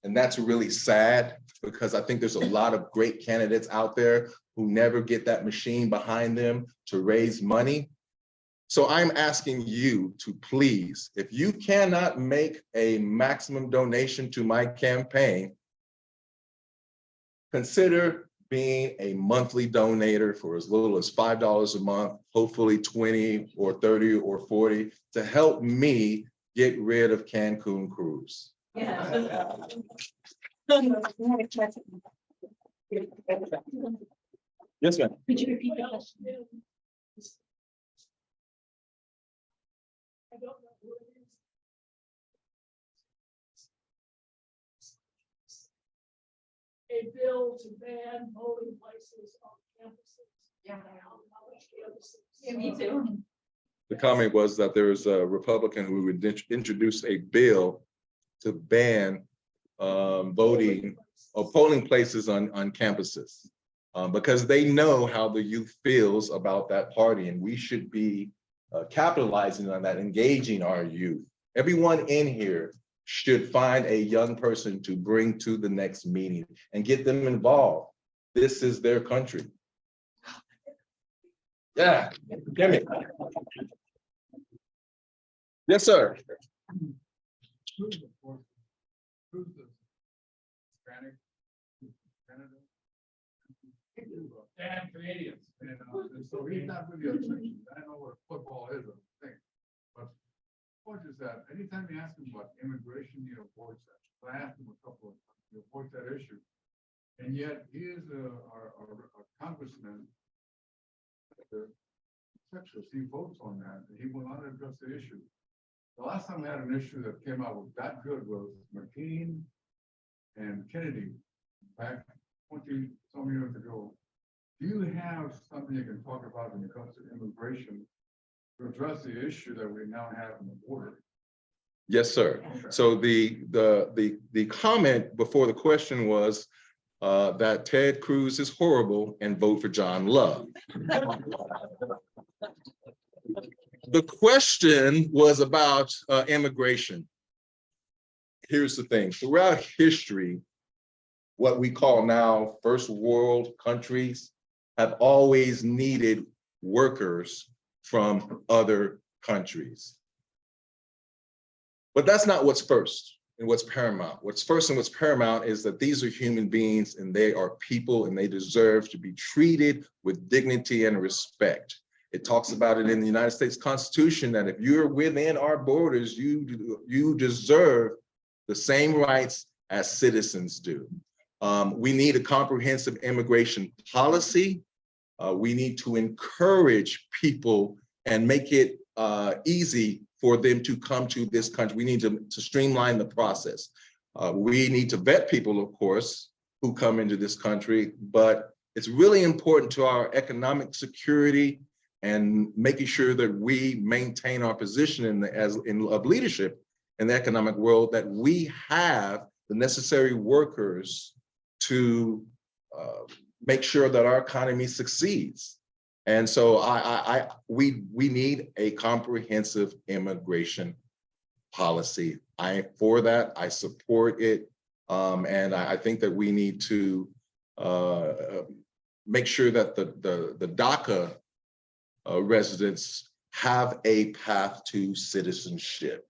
And that's really sad because I think there's a lot of great candidates out there who never get that machine behind them to raise money. So I'm asking you to please, if you cannot make a maximum donation to my campaign, consider being a monthly donator for as little as $5 a month, hopefully 20 or 30 or 40, to help me get rid of Cancun Cruise. Yeah. Yes, ma'am. Could you repeat the question? I don't know who it is. A bill to ban polling places on campuses. Yeah. On college campuses. Yeah, me too. The comment was that there was a Republican who would introduce a bill to ban voting or polling places on campuses because they know how the youth feels about that party, and we should be capitalizing on that, engaging our youth. Everyone in here should find a young person to bring to the next meeting and get them involved. This is their country. Yeah, give me. Yes, sir. And Canadians. And so he's not really a Christian. I know what football is, I think. But what is that? Anytime you ask him about immigration, he avoids that. I asked him a couple of times, he avoids that issue. And yet he is a congressman. Texas, he votes on that, and he will not address the issue. The last time we had an issue that came out with that good was McCain and Kennedy back 20-some years ago. Do you have something you can talk about when it comes to immigration to address the issue that we now have on the border? Yes, sir. Okay. So the comment before the question was, that Ted Cruz is horrible and vote for John Love. The question was about immigration. Here's the thing, throughout history, what we call now first world countries have always needed workers from other countries. But that's not what's first and what's paramount. What's first and what's paramount is that these are human beings and they are people and they deserve to be treated with dignity and respect. It talks about it in the United States Constitution that if you're within our borders, you deserve the same rights as citizens do. We need a comprehensive immigration policy. We need to encourage people and make it easy for them to come to this country. We need to streamline the process. We need to vet people, of course, who come into this country, but it's really important to our economic security and making sure that we maintain our position of leadership in the economic world, that we have the necessary workers to make sure that our economy succeeds. And so we need a comprehensive immigration policy. I am for that. I support it. And I think that we need to make sure that the DACA residents have a path to citizenship.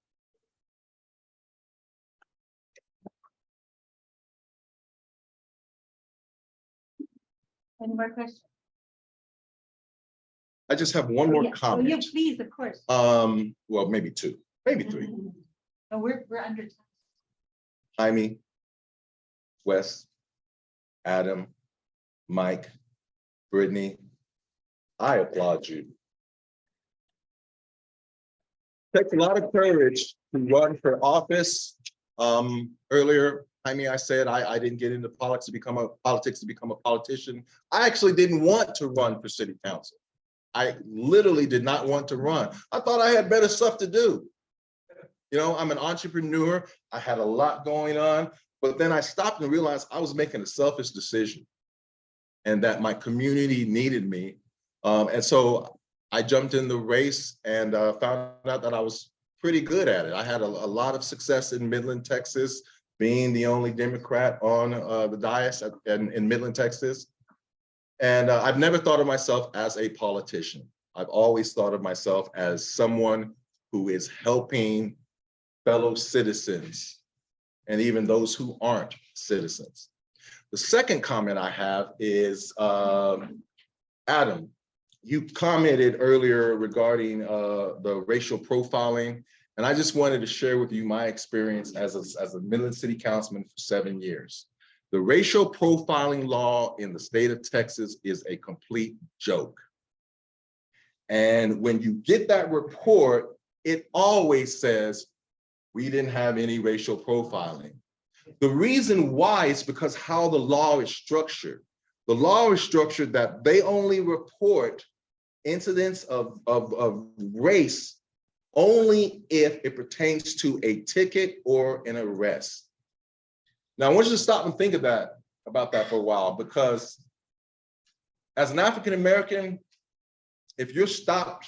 Any more questions? I just have one more Yeah, comment. please, of course. Well, maybe two, maybe three. No, we're under time. Jaime, Wes, Adam, Mike, Brittany, I applaud you. It takes a lot of courage to run for office. Earlier, Jaime, I said I didn't get into politics to become a politician. I actually didn't want to run for city council. I literally did not want to run. I thought I had better stuff to do. You know, I'm an entrepreneur. I had a lot going on, but then I stopped and realized I was making a selfish decision and that my community needed me. And so I jumped in the race and found out that I was pretty good at it. I had a lot of success in Midland, Texas, being the only Democrat on the dais in Midland, Texas. And I've never thought of myself as a politician. I've always thought of myself as someone who is helping fellow citizens and even those who aren't citizens. The second comment I have is, Adam, you commented earlier regarding the racial profiling, and I just wanted to share with you my experience as a Midland City Councilman for 7 years. The racial profiling law in the state of Texas is a complete joke. And when you get that report, it always says, we didn't have any racial profiling. The reason why is because how the law is structured. The law is structured that they only report incidents of race only if it pertains to a ticket or an arrest. Now, I want you to stop and think about that for a while, because as an African-American, if you're stopped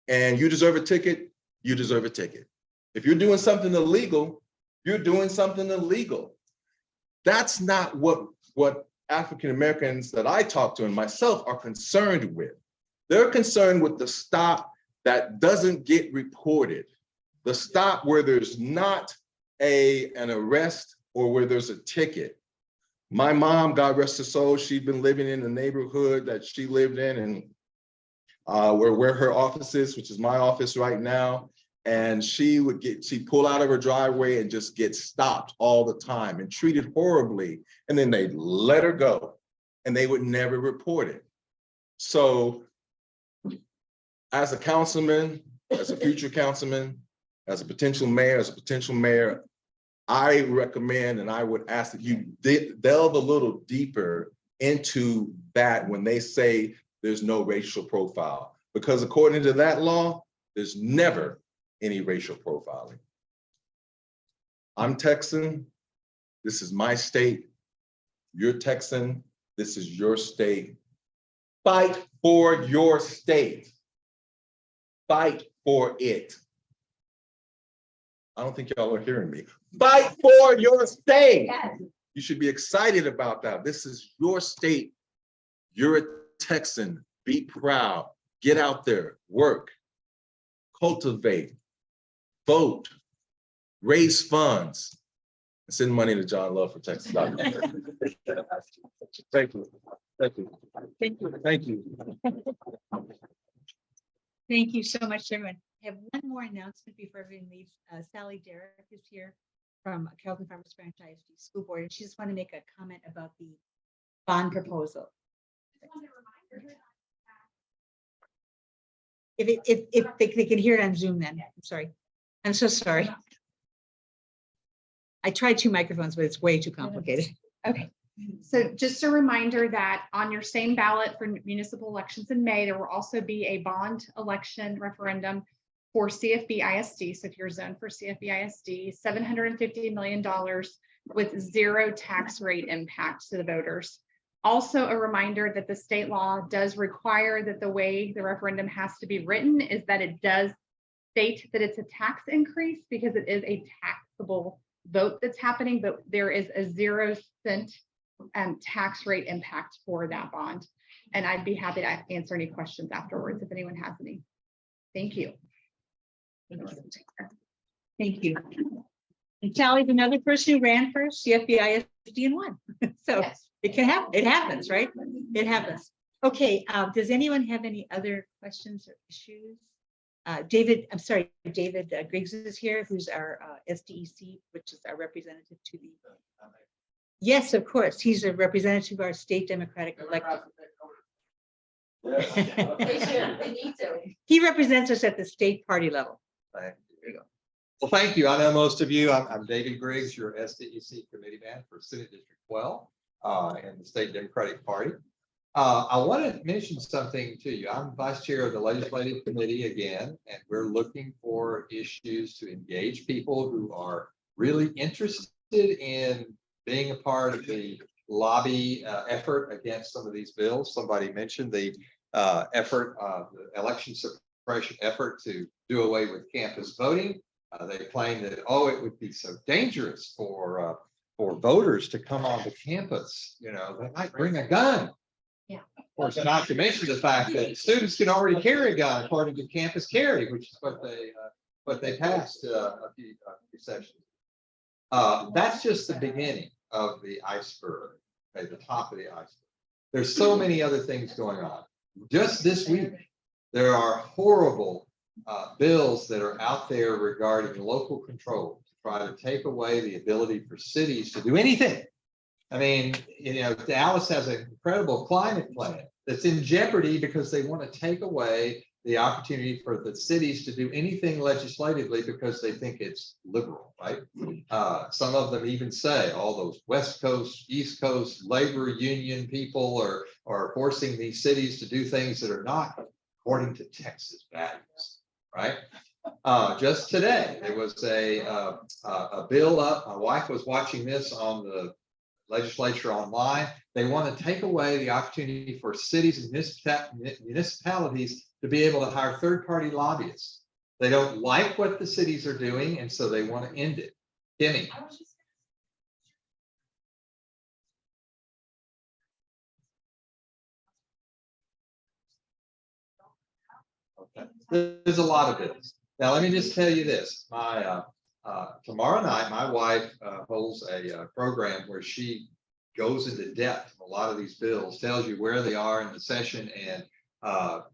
and you deserve a ticket, you deserve a ticket. If you're doing something illegal, you're doing something illegal. That's not what African-Americans that I talk to and myself are concerned with. They're concerned with the stop that doesn't get reported, the stop where there's not an arrest or where there's a ticket. My mom, God rest her soul, she'd been living in the neighborhood that she lived in and where her office is, which is my office right now. And she'd pull out of her driveway and just get stopped all the time and treated horribly. And then they'd let her go and they would never report it. So as a councilman, as a future councilman, as a potential mayor, I recommend and I would ask that you delve a little deeper into that when they say there's no racial profile, because according to that law, there's never any racial profiling. I'm Texan. This is my state. You're Texan. This is your state. Fight for your state. Fight for it. I don't think y'all are hearing me. Fight for your state. You should be excited about that. This is your state. You're a Texan. Be proud. Get out there, work, cultivate, vote, raise funds, and send money to John Love for Texas. Thank you. Thank you. Thank you. Thank you. Thank you so much, everyone. I have one more announcement before everyone leaves. Sally Derrick is here from Carrollton Farmers Branch ISD School Board, and she just want to make a comment about the bond proposal. If they can hear it on Zoom, then I'm sorry. I'm so sorry. I tried 2 microphones, but it's way too complicated. Okay, so just a reminder that on your same ballot for municipal elections in May, there will also be a bond election referendum for CFB ISD. So if you're zoned for CFB ISD, $750 million with 0 tax rate impact to the voters. Also a reminder that the state law does require that the way the referendum has to be written is that it does state that it's a tax increase because it is a taxable vote that's happening, but there is a 0 cent tax rate impact for that bond. And I'd be happy to answer any questions afterwards if anyone has any. Thank you. Thank you. And Sally's another person who ran for CFB ISD and won. So Yes. it can happen. It happens, right? It happens. Okay, does anyone have any other questions or issues? David Griggs is here, who's our SDEC, which is our representative to the. Yes, of course. He's a representative of our state Democratic elected. They need to. He represents us at the state party level. There you go. Well, thank you. I know most of you. I'm David Griggs, your SDEC committee man for Senate District 12 in the State Democratic Party. I want to mention something to you. I'm vice chair of the legislative committee again, and we're looking for issues to engage people who are really interested in being a part of the lobby effort against some of these bills. Somebody mentioned the effort, the election suppression effort to do away with campus voting. They claim that, oh, it would be so dangerous for voters to come onto campus. You know, they might bring a gun. Yeah. Of course, not to mention the fact that students can already carry a gun according to campus carry, which is what they passed a few sessions. That's just the beginning of the iceberg, okay, the top of the iceberg. There's so many other things going on. Just this week, there are horrible bills that are out there regarding local control to try to take away the ability for cities to do anything. I mean, you know, Dallas has an incredible climate plan that's in jeopardy because they want to take away the opportunity for the cities to do anything legislatively because they think it's liberal, right? Some of them even say all those West Coast, East Coast labor union people are forcing these cities to do things that are not according to Texas values, right? Just today, there was a bill up. My wife was watching this on the legislature online. They want to take away the opportunity for cities and municipalities to be able to hire third-party lobbyists. They don't like what the cities are doing, and so they want to end it. Kimmy. Okay. There's a lot of bills. Now, let me just tell you this. Tomorrow night, my wife holds a program where she goes into depth in a lot of these bills, tells you where they are in the session, and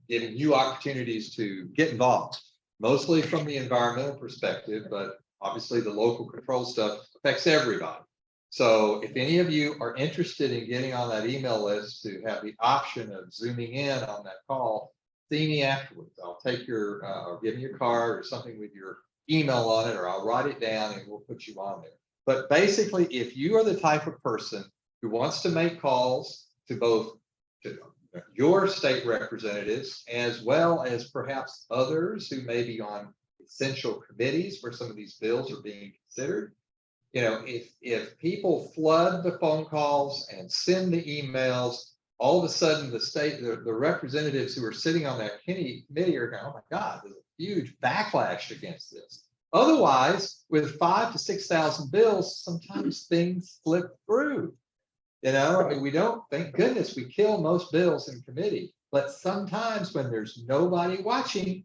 giving you opportunities to get involved, mostly from the environmental perspective, but obviously the local control stuff affects everybody. So if any of you are interested in getting on that email list to have the option of zooming in on that call, see me afterwards. I'll take your, or give me your card or something with your email on it, or I'll write it down and we'll put you on there. But basically, if you are the type of person who wants to make calls to both to your state representatives, as well as perhaps others who may be on essential committees where some of these bills are being considered, You know, if people flood the phone calls and send the emails, all of a sudden the representatives who are sitting on that committee are going, oh my God, there's a huge backlash against this. Otherwise, with 5,000 to 6,000 bills, sometimes things slip through. You know, I mean, we don't, thank goodness we kill most bills in committee, but sometimes when there's nobody watching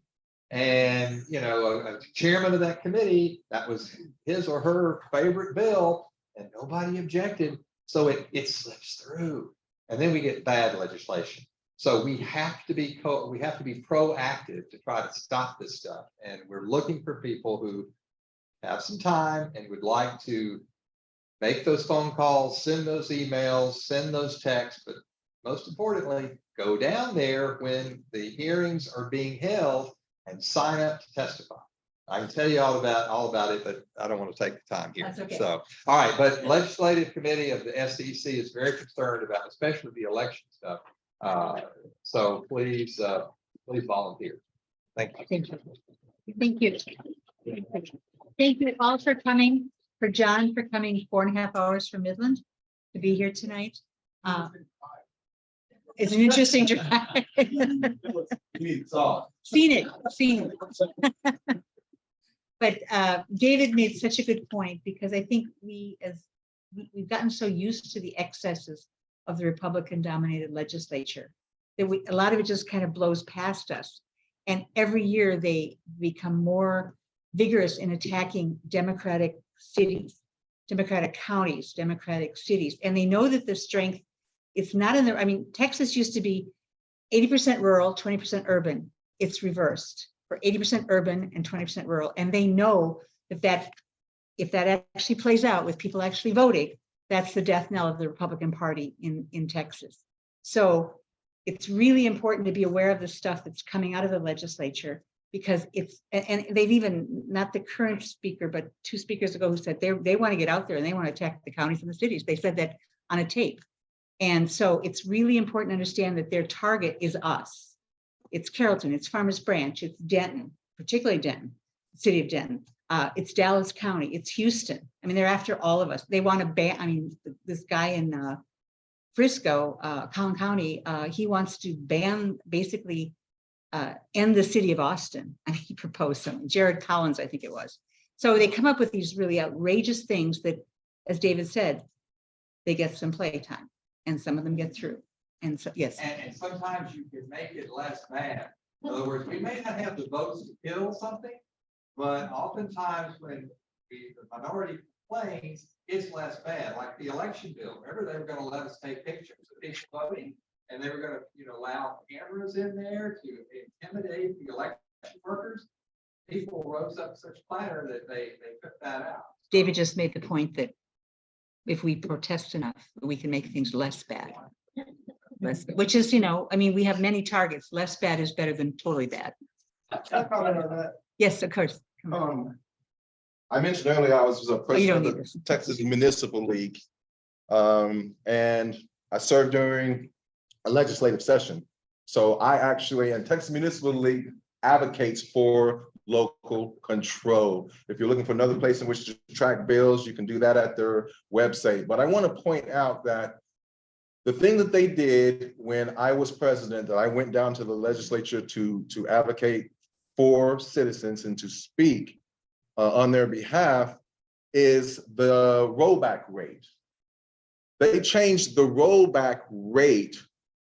and, you know, a chairman of that committee, that was his or her favorite bill and nobody objected. So it slips through and then we get bad legislation. So we have to be proactive to try to stop this stuff. And we're looking for people who have some time and would like to make those phone calls, send those emails, send those texts, but most importantly, go down there when the hearings are being held and sign up to testify. I can tell you all about it, but I don't want to take the time here. That's okay. So, all right, but legislative committee of the SEC is very concerned about, especially the election stuff. So please volunteer. Thank you. Thank you. Thank you. Thank you all for coming, for John for coming 4.5 hours from Midland to be here tonight. It's an interesting drive. Scenic. But David made such a good point, because I think we've gotten so used to the excesses of the Republican dominated legislature that a lot of it just kind of blows past us. And every year they become more vigorous in attacking Democratic cities, Democratic counties, Democratic cities. And they know that the strength, it's not in there. I mean, Texas used to be 80% rural, 20% urban. It's reversed for 80% urban and 20% rural. And they know that if that actually plays out with people actually voting, that's the death knell of the Republican Party in Texas. So it's really important to be aware of the stuff that's coming out of the legislature, because and they've even, not the current speaker, but 2 speakers ago who said they want to get out there and they want to attack the counties and the cities. They said that on a tape. And so it's really important to understand that their target is us. It's Carrollton, it's Farmers Branch, it's Denton, particularly Denton, city of Denton. It's Dallas County, it's Houston. I mean, they're after all of us. They want to ban, I mean, this guy in Frisco, Collin County, he wants to ban, basically end the city of Austin. I mean, he proposed something, Jared Collins, I think it was. So they come up with these really outrageous things that, as David said, they get some playtime and some of them get through. And so, yes. And sometimes you can make it less bad. In other words, we may not have the votes to kill something, but oftentimes when the minority complains, it's less bad. Like the election bill. Remember, they were going to let us take pictures of people voting, and they were going to, allow cameras in there to intimidate the election workers. People rose up such clatter that they took that out. David just made the point that if we protest enough, we can make things less bad. Which is, I mean, we have many targets. Less bad is better than totally bad. Can I comment on that? Yes, of course. I mentioned earlier I was a president of need the Texas Municipal League. And I served during a legislative session. So I actually, and Texas Municipal League advocates for local control. If you're looking for another place in which to track bills, you can do that at their website. But I want to point out that the thing that they did when I was president, that I went down to the legislature to advocate for citizens and to speak on their behalf, is the rollback rate. They changed the rollback rate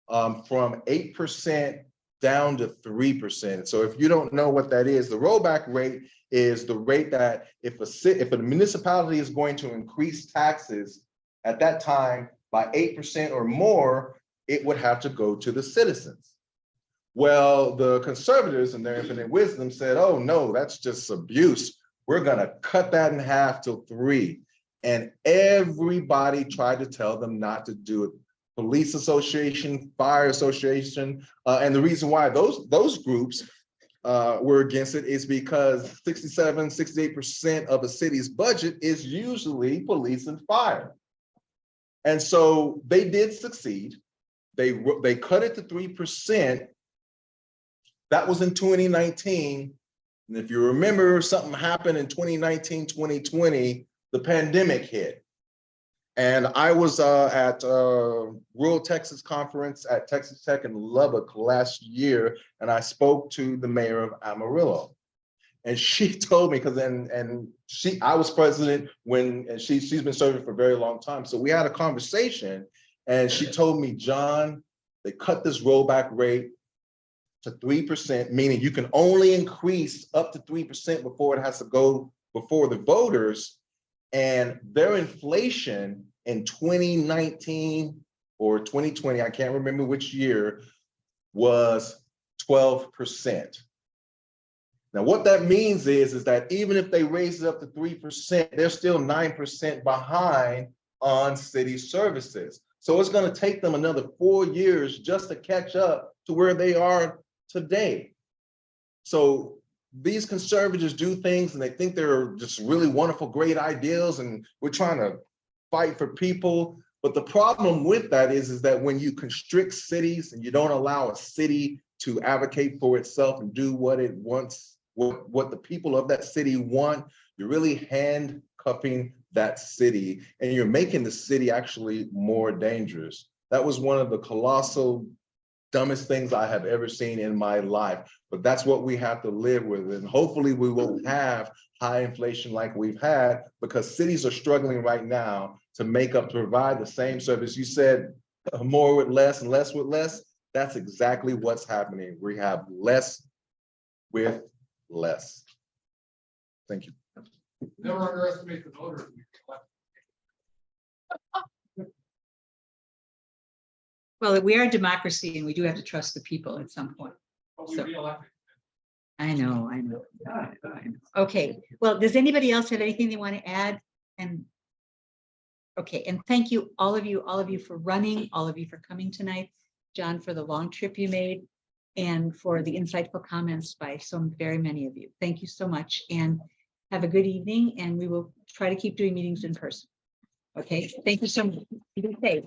from 8% down to 3%. So if you don't know what that is, the rollback rate is the rate that if a municipality is going to increase taxes at that time by 8% or more, it would have to go to the citizens. Well, the conservatives in their infinite wisdom said, oh no, that's just abuse. We're gonna cut that in half to 3%. And everybody tried to tell them not to do it. Police association, fire association. And the reason why those groups were against it is because 68% of a city's budget is usually police and fire. And so they did succeed. They cut it to 3%. That was in 2019. And if you remember, something happened in 2019, 2020, the pandemic hit. And I was at Rural Texas Conference at Texas Tech in Lubbock last year, and I spoke to the mayor of Amarillo. And she told me, because I was president when, and she's been serving for a very long time. So we had a conversation, and she told me, John, they cut this rollback rate to 3%, meaning you can only increase up to 3% before it has to go before the voters. And their inflation in 2019 or 2020, I can't remember which year, was 12%. Now, what that means is that even if they raise it up to 3%, they're still 9% behind on city services. So it's going to take them another 4 years just to catch up to where they are today. So these conservatives do things and they think they're just really wonderful, great ideals, and we're trying to fight for people. But the problem with that is that when you constrict cities and you don't allow a city to advocate for itself and do what it wants, what the people of that city want, you're really handcuffing that city and you're making the city actually more dangerous. That was one of the colossal dumbest things I have ever seen in my life, but that's what we have to live with. And hopefully we won't have high inflation like we've had, because cities are struggling right now to provide the same service. You said more with less and less with less. That's exactly what's happening. We have less with less. Thank you. Never underestimate the voters. Well, we are a democracy and we do have to trust the people at some point. But we So- reelected. I know. Okay, well, does anybody else have anything they want to add? And okay, and thank you, all of you for running, all of you for coming tonight. John, for the long trip you made, and for the insightful comments by so very many of you. Thank you so much, and have a good evening, and we will try to keep doing meetings in person. Okay, thank you so much. Be safe.